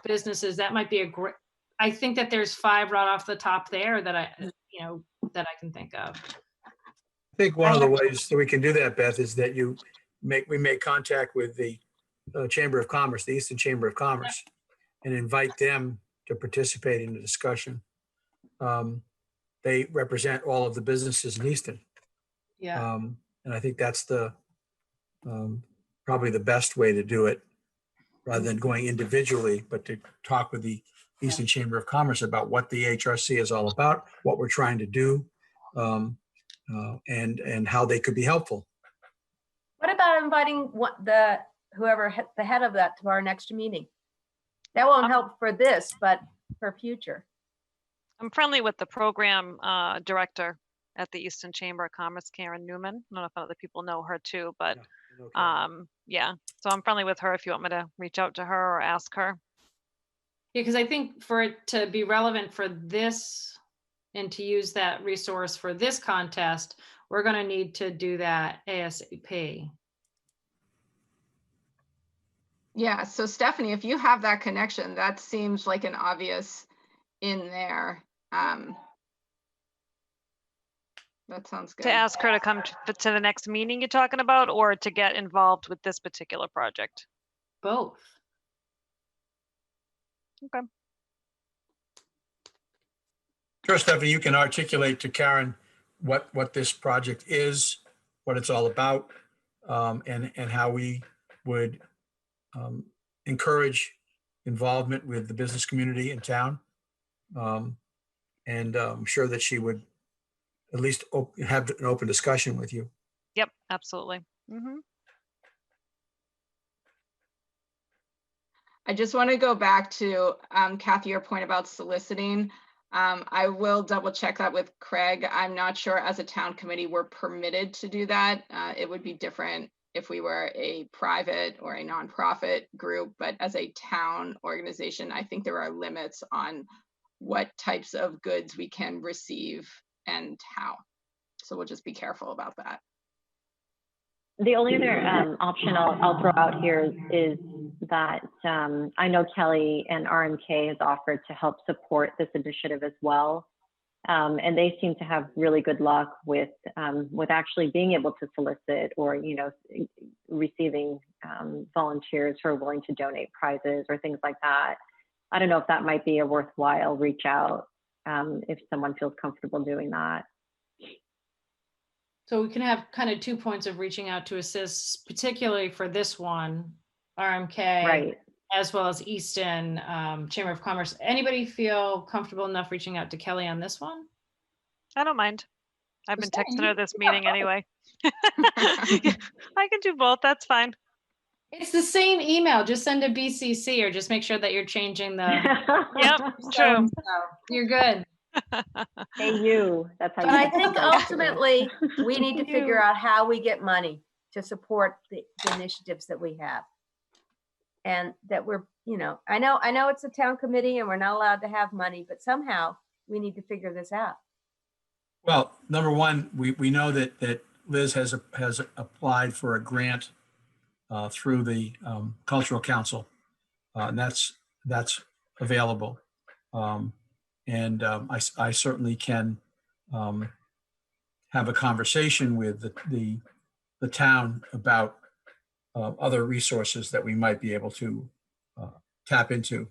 businesses, that might be a great. I think that there's 5 right off the top there that I can think of. I think one of the ways that we can do that, Beth, is that we make contact with the Chamber of Commerce, the Easton Chamber of Commerce, and invite them to participate in the discussion. They represent all of the businesses in Easton. Yeah. And I think that's probably the best way to do it, rather than going individually, but to talk with the Easton Chamber of Commerce about what the HRC is all about, what we're trying to do, and how they could be helpful. What about inviting the head of that to our next meeting? That won't help for this, but for future. I'm friendly with the program director at the Easton Chamber of Commerce, Karen Newman. I don't know if other people know her too, but yeah. So I'm friendly with her if you want me to reach out to her or ask her. Yeah, because I think for it to be relevant for this and to use that resource for this contest, we're going to need to do that ASAP. Yeah, so Stephanie, if you have that connection, that seems like an obvious in there. That sounds good. To ask her to come to the next meeting you're talking about, or to get involved with this particular project? Both. Okay. Sure, Stephanie, you can articulate to Karen what this project is, what it's all about, and how we would encourage involvement with the business community in town. And I'm sure that she would at least have an open discussion with you. Yep, absolutely. Mm-hmm. I just want to go back to Kathy, your point about soliciting. I will double check that with Craig. I'm not sure as a town committee we're permitted to do that. It would be different if we were a private or a nonprofit group, but as a town organization, I think there are limits on what types of goods we can receive and how. So we'll just be careful about that. The only other option I'll throw out here is that I know Kelly and RMK has offered to help support this initiative as well. And they seem to have really good luck with actually being able to solicit or, you know, receiving volunteers who are willing to donate prizes or things like that. I don't know if that might be a worthwhile reach out if someone feels comfortable doing that. So we can have kind of 2 points of reaching out to assist, particularly for this one, RMK, right, as well as Easton Chamber of Commerce. Anybody feel comfortable enough reaching out to Kelly on this one? I don't mind. I've been texting her this meeting anyway. I can do both. That's fine. It's the same email. Just send a BCC or just make sure that you're changing the. Yep, true. You're good. Hey, you. That's how. But I think ultimately we need to figure out how we get money to support the initiatives that we have, and that we're you know, I know it's a town committee and we're not allowed to have money, but somehow we need to figure this out. Well, number one, we know that Liz has applied for a grant through the Cultural Council, and that's available. I certainly can have a conversation with the town about other resources that we might be able to tap into.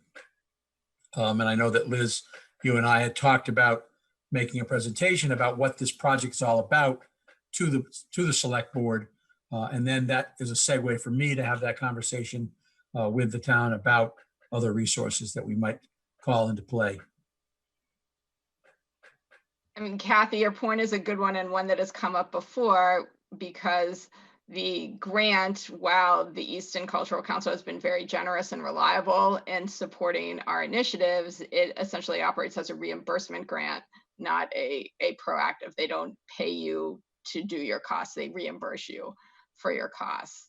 And I know that Liz, you and I had talked about making a presentation about what this project is all about to the select board. And then that is a segue for me to have that conversation with the town about other resources that we might call into play. I mean, Kathy, your point is a good one and one that has come up before, because the grant, while the Easton Cultural Council has been very generous and reliable in supporting our initiatives, it essentially operates as a reimbursement grant, not a proactive. They don't pay you to do your costs, they reimburse you for your costs.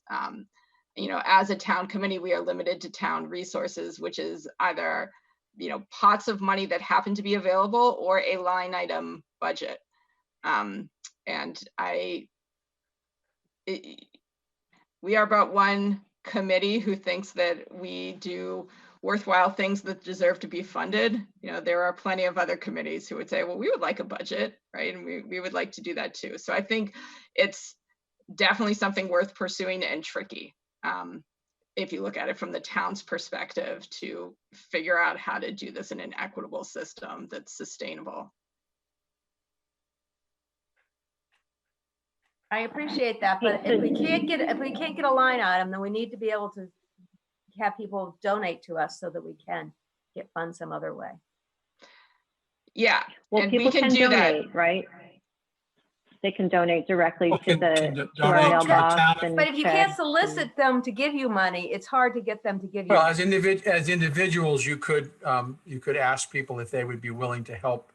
You know, as a town committee, we are limited to town resources, which is either, you know, pots of money that happen to be available or a line item budget. We are about one committee who thinks that we do worthwhile things that deserve to be funded. You know, there are plenty of other committees who would say, well, we would like a budget, right? And we would like to do that too. So I think it's definitely something worth pursuing and tricky. If you look at it from the town's perspective, to figure out how to do this in an equitable system that's sustainable. I appreciate that, but if we can't get a line item, then we need to be able to have people donate to us so that we can get funds some other way. Yeah, Well, and people we can do donate, that, right? They can donate directly to our donate mailbox. And but if you can't check solicit them to give you money, it's hard to get them to give you. Well, money. as individuals, you could ask people if they would be willing to help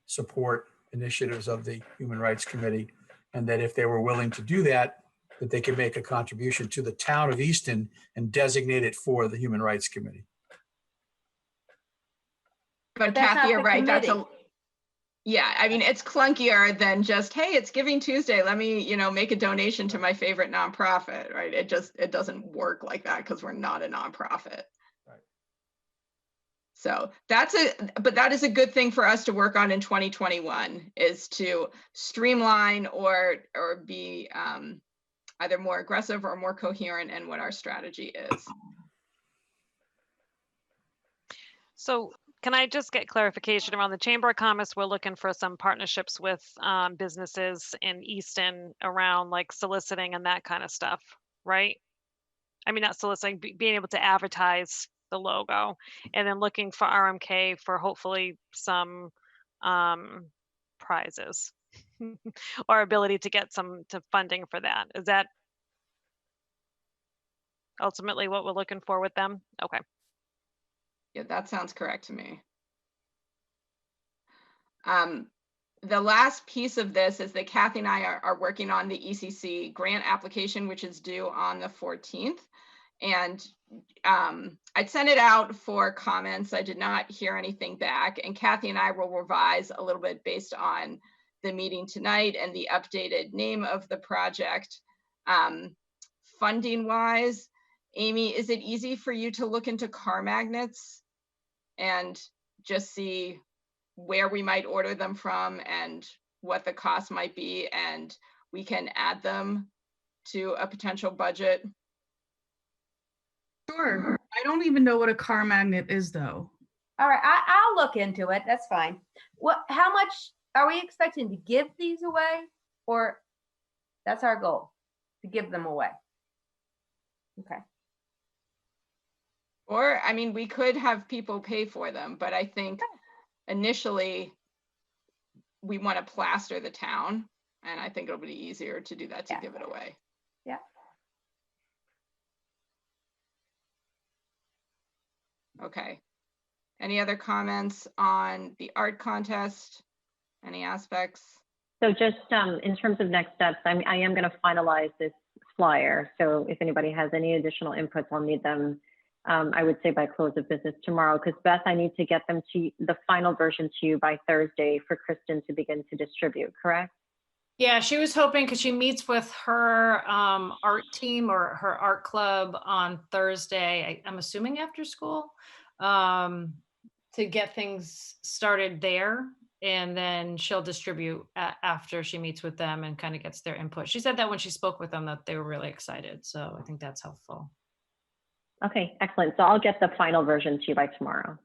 support initiatives of the Human Rights Committee, and that if they were willing to do that, that they could make a contribution to the town of Easton and designate it for the Human Rights Committee. but that's Kathy, not you're the right. committee. Yeah, I mean, it's clunkier than just, hey, it's Giving Tuesday, let me, you know, make a donation to my favorite nonprofit, right? It doesn't work like that because we're not a nonprofit. Right. So but that is a good thing for us to work on in 2021, is to streamline or be either more aggressive or more coherent in what our strategy is. So can I just get clarification around the Chamber of Commerce? We're looking for some partnerships with businesses in Easton around like soliciting and that kind of stuff, right? I mean, not soliciting, being able to advertise the logo, and then looking for RMK for hopefully some prizes or ability to get some funding for that. Is that ultimately what we're looking for with them? Okay. Yeah, that sounds correct to me. The last piece of this is that Kathy and I are working on the ECC grant application, which is due on the 14th. And I'd sent it out for comments. I did not hear anything back. And Kathy and I will revise a little bit based on the meeting tonight and the updated name of the project. Funding wise, Amy, is it easy for you to look into car magnets and just see where we might order them from and what the cost might be, and we can add them to a potential budget? Sure. I don't even know what a car magnet is, though. All right, I'll look into it. That's fine. How much are we expecting to give these away? Or that's our goal, to give them away? Okay. Or, I mean, we could have people pay for them, but I think initially we want to plaster the town, and I think it'll be easier to do that, to give it away. Yeah. Okay. Any other comments on the art contest? Any aspects? So just in terms of next steps, I am going to finalize this flyer. So if anybody has any additional inputs, I'll need them I would say by close of business tomorrow, because Beth, I need to get them to the final version to you by Thursday for Kristen to begin to distribute, correct? Yeah, she was hoping, because she meets with her art team or her art club on Thursday, I'm assuming after school, to get things started there. And then she'll distribute after she meets with them and kind of gets their input. She said that when she spoke with them that they were really excited. So I think that's helpful. Okay, excellent. So I'll get the final version to you by tomorrow.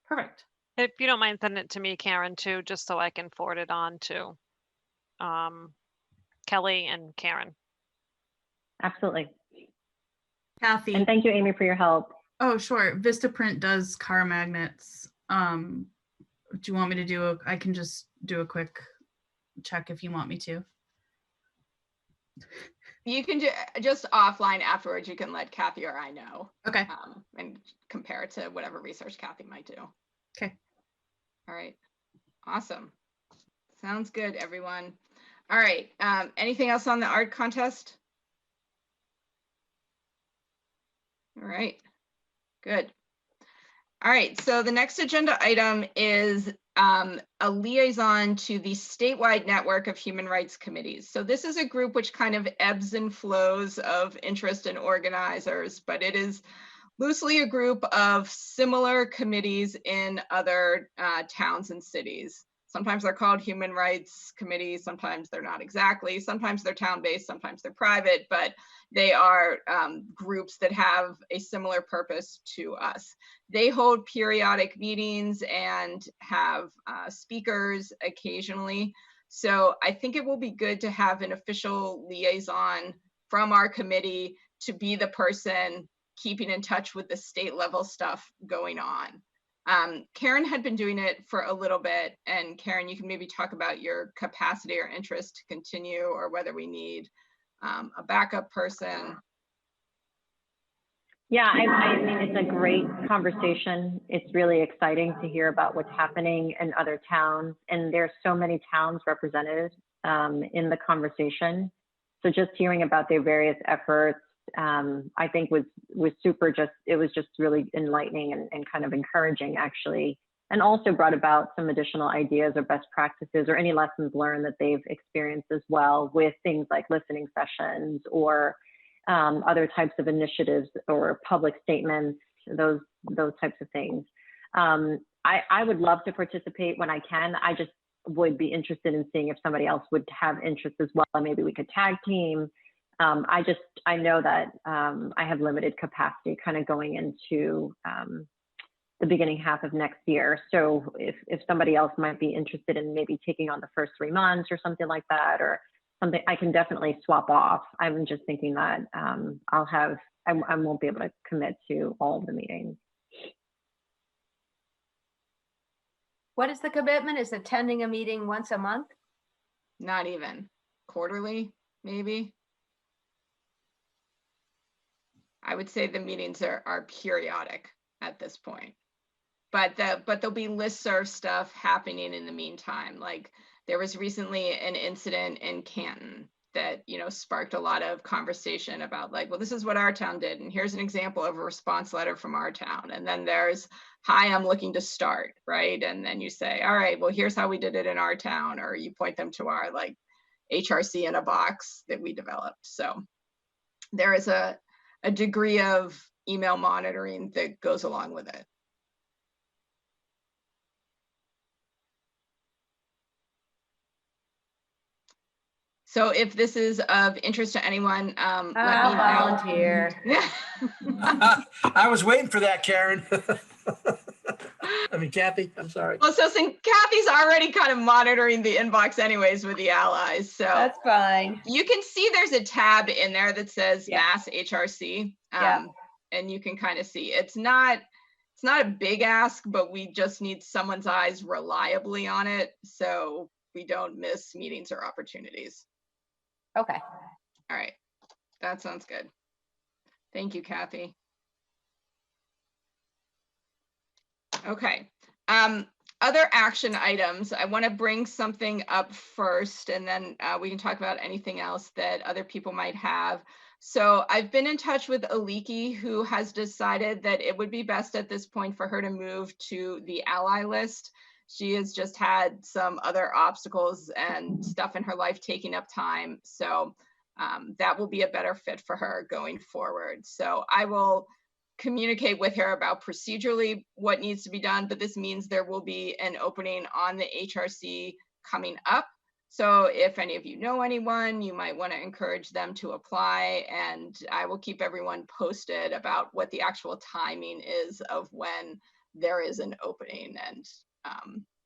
Perfect. If you don't mind sending it to me, Karen, too, just so I can forward it on to Kelly and Karen. Absolutely. Kathy. And thank you, Amy, for your help. Oh, sure. Vistaprint does car magnets. Do you want me to do I can just do a quick check if you want me to. You can just offline afterwards. You can let Kathy or I know. Okay. And compare it to whatever research Kathy might do. Okay. All right. Awesome. Sounds good, everyone. All right. Anything else on the art contest? All right. Good. All right, so the next agenda item is a liaison to the statewide network of human rights committees. So this is a group which kind of ebbs and flows of interest in organizers, but it is loosely a group of similar committees in other towns and cities. Sometimes they're called human rights committees, sometimes they're not exactly, sometimes they're town-based, sometimes they're private, but they are groups that have a similar purpose to us. They hold periodic meetings and have speakers occasionally. So I think it will be good to have an official liaison from our committee to be the person keeping in touch with the state level stuff going on. Karen had been doing it for a little bit, and Karen, you can maybe talk about your capacity or interest to continue, or whether we need a backup person. Yeah, I mean, it's a great conversation. It's really exciting to hear about what's happening in other towns, and there's so many towns represented in the conversation. So just hearing about their various efforts, I think was super. It was just really enlightening and kind of encouraging, actually, and also brought about some additional ideas or best practices or any lessons learned that they've experienced as well with things like listening sessions or other types of initiatives or public statements, those types of things. I would love to participate when I can. I just would be interested in seeing if somebody else would have interest as well. Maybe we could tag team. I know that I have limited capacity kind of going into the beginning half of next year. So if somebody else might be interested in maybe taking on the first 3 months or something like that, or something, I can definitely swap off. I'm just thinking that I won't be able to commit to all of the meetings. What is the commitment? Is attending a meeting once a month? Not even. Quarterly, maybe. I would say the meetings are periodic at this point, but there'll be listserv stuff happening in the meantime. Like there was recently an incident in Canton that, you know, sparked a lot of conversation about like, well, this is what our town did, and here's an example of a response letter from our town. And then there's, hi, I'm looking to start, right? And then you say, all right, well, here's how we did it in our town, or you point them to our like HRC in a box that we developed. So there is a degree of email monitoring that goes along with it. So if this is of interest to anyone, let me know. Volunteer. I was waiting for that, Karen. I mean, Kathy, I'm sorry. Well, so since Kathy's already kind of monitoring the inbox anyways with the allies, so That's fine. you can see there's a tab in there that says Yeah. Mass HRC, Yeah. and you can kind of see it's not a big ask, but we just need someone's eyes reliably on it so we don't miss meetings or opportunities. Okay. All right, that sounds good. Thank you, Kathy. Okay, other action items. I want to bring something up first, and then we can talk about anything else that other people might have. So I've been in touch with Aliki, who has decided that it would be best at this point for her to move to the ally list. She has just had some other obstacles and stuff in her life taking up time. So that will be a better fit for her going forward. So I will communicate with her about procedurally what needs to be done, but this means there will be an opening on the HRC coming up. So if any of you know anyone, you might want to encourage them to apply, and I will keep everyone posted about what the actual timing is of when there is an opening and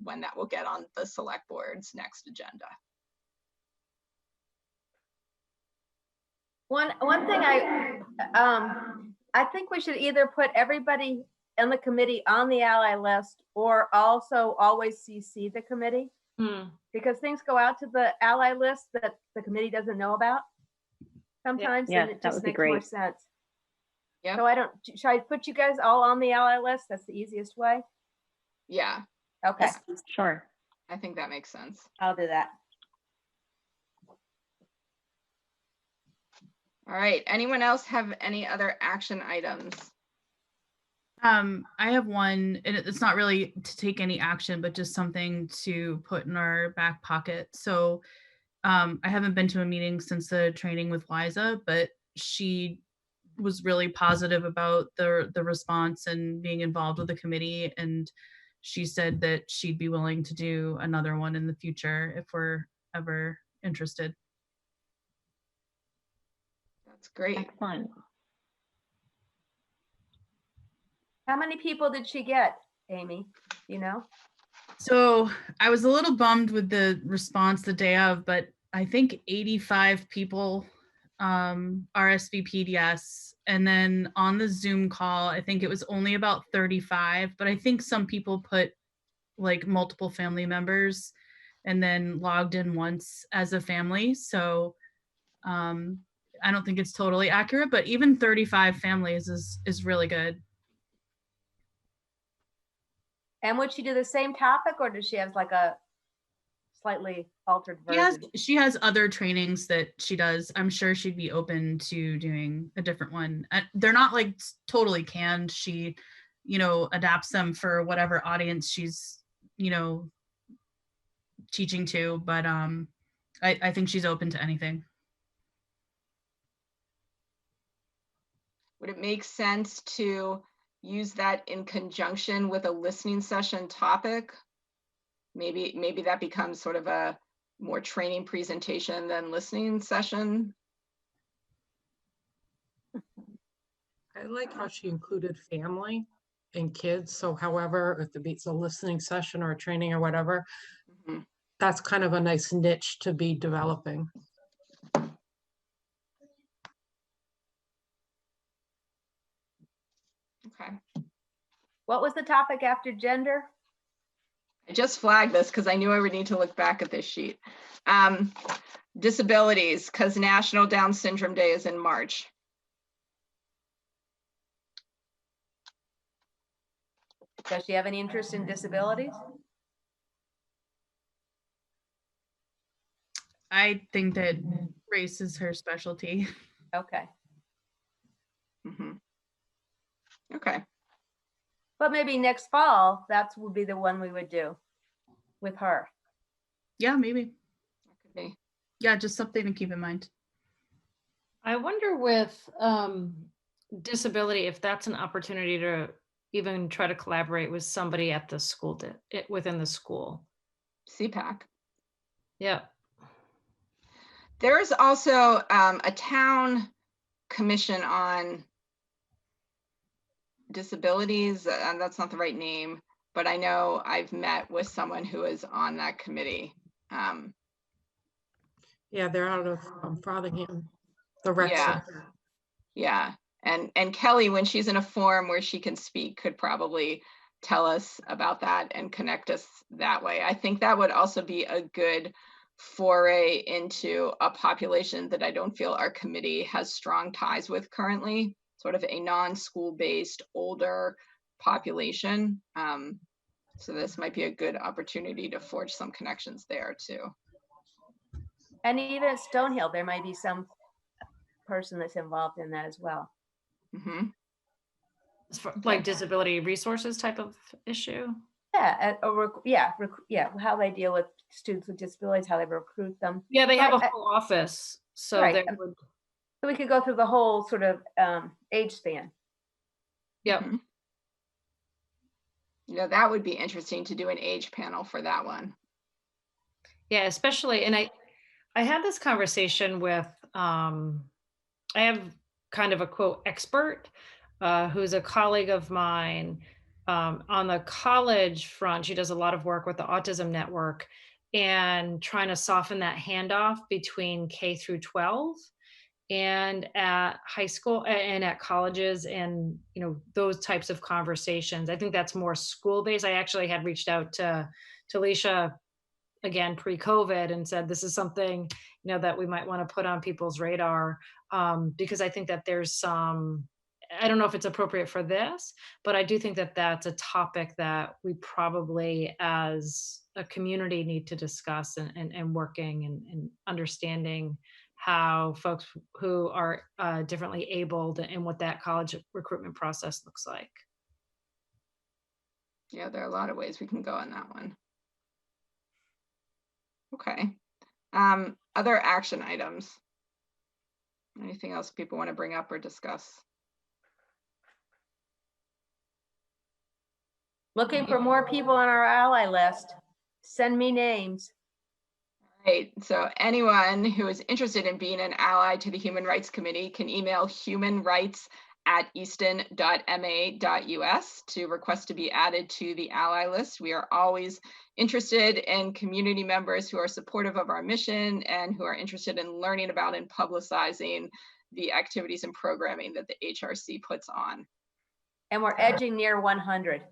when that will get on the select board's next agenda. One thing I think we should either put everybody in the committee on the ally list or also always CC the committee. Because things go out to the ally list that the committee doesn't know about sometimes, Yeah, and it that just would be makes more great. sense. Yeah. So should I put you guys all on the ally list? That's the easiest way. Yeah, Okay, Sure. I think that makes sense. I'll do that. All right, anyone else have any other action items? I have one, and it's not really to take any action, but just something to put in our back pocket. So I haven't been to a meeting since the training with Liza, but she was really positive about the response and being involved with the committee. And she said that she'd be willing to do another one in the future if we're ever interested. That's great. Excellent. How many people did she get, Amy? You know? So I was a little bummed with the response the day of, but I think 85 people RSVP'd yes. And then on the Zoom call, I think it was only about 35, but I think some people put like multiple family members and then logged in once as a family. So I don't think it's totally accurate, but even 35 families is really good. And would she do the same topic, or does she have like a slightly altered version? She has other trainings that she does. I'm sure she'd be open to doing a different one. They're not like totally canned. She, adapts them for whatever audience she's, teaching to. But I think she's open to anything. Would it make sense to use that in conjunction with a listening session topic? Maybe that becomes sort of a more training presentation than listening session. I like how she included family and kids. So however, if it's a listening session or a training or whatever, that's kind of a nice niche to be developing. Okay. What was the topic after gender? I just flagged this because I knew I would need to look back at this sheet. Disabilities, because National Down Syndrome Day is in March. Does she have any interest in disabilities? I think that race is her specialty. Okay. Okay. But maybe next fall, that would be the one we would do with her. Yeah, maybe. That could be. Yeah, just something to keep in mind. I wonder with disability, if that's an opportunity to even try to collaborate with somebody at the school, within the school. CPAC. Yeah. There's also a town commission on disabilities, and that's not the right name, but I know I've met with someone who is on that committee. Yeah, they're out of Frothingham, the rec center. Yeah, and Kelly, when she's in a forum where she can speak, could probably tell us about that and connect us that way. I think that would also be a good foray into a population that I don't feel our committee has strong ties with currently, sort of a non-school based older population. So this might be a good opportunity to forge some connections there too. And even at Stonehill, there might be some person that's involved in that as well. Mhm. As far- like disability resources type of issue. Yeah, how they deal with students with disabilities, how they recruit them. Yeah, they have a Right, full office, so right, they would. So we could go through the whole sort of age span. Yep. Mhm. You know, that would be interesting to do an age panel for that one. Yeah, especially, and I had this conversation with, I have kind of a quote expert, who's a colleague of mine, on the college front. She does a lot of work with the Autism Network and trying to soften that handoff between K through 12 and at high school and at colleges, and those types of conversations. I think that's more school based. I actually had reached out to Alicia again pre-COVID and said this is something that we might want to put on people's radar, because I think that there's some, I don't know if it's appropriate for this, but I do think that that's a topic that we probably as a community need to discuss, and working and understanding how folks who are differently abled and what that college recruitment process looks like. Yeah, there are a lot of ways we can go on that one. Okay. Other action items? Anything else people want to bring up or discuss? Looking for more people on our ally list. Send me names. Right. So anyone who is interested in being an ally to the Human Rights Committee can email humanrights@easton.ma.us to request to be added to the ally list. We are always interested in community members who are supportive of our mission and who are interested in learning about and publicizing the activities and programming that the HRC puts on. And we're edging near 100.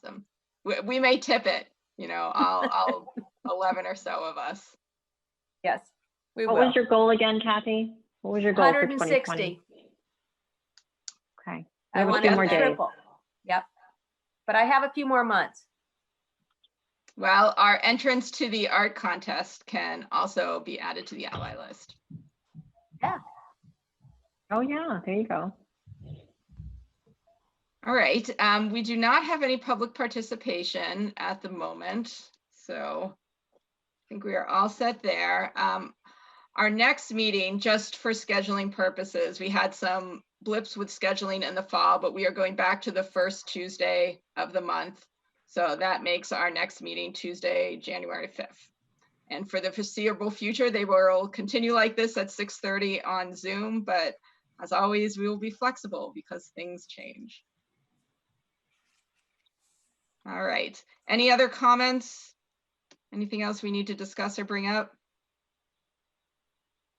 Awesome. We may tip it, I'll 11 or so of us. Yes, we will. What was your goal again, Kathy? What was your goal for 160. 2020? Okay. I want few to more days. triple. Yep. But I have a few more months. Well, our entrance to the art contest can also be added to the ally list. Yeah. Oh yeah, there you go. All right, we do not have any public participation at the moment, so I think we are all set there. Our next meeting, just for scheduling purposes, we had some blips with scheduling in the fall, but we are going back to the first Tuesday of the month. So that makes our next meeting Tuesday, January 5th. And for the foreseeable future, they will continue like this at 6:30 on Zoom, but as always, we will be flexible because things change. All right, any other comments? Anything else we need to discuss or bring up?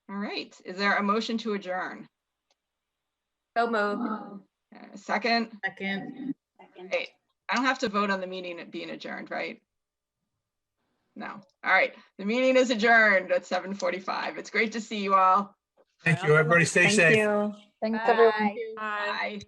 All right, is there a motion to adjourn? So moved. Second? Second. Hey, I don't have to vote on the meeting being adjourned, right? No. All right, the meeting is adjourned at 7:45. It's great to see you all. Thank you, everybody. Stay Thank safe. you. Thanks, everyone. Bye. Bye. Bye.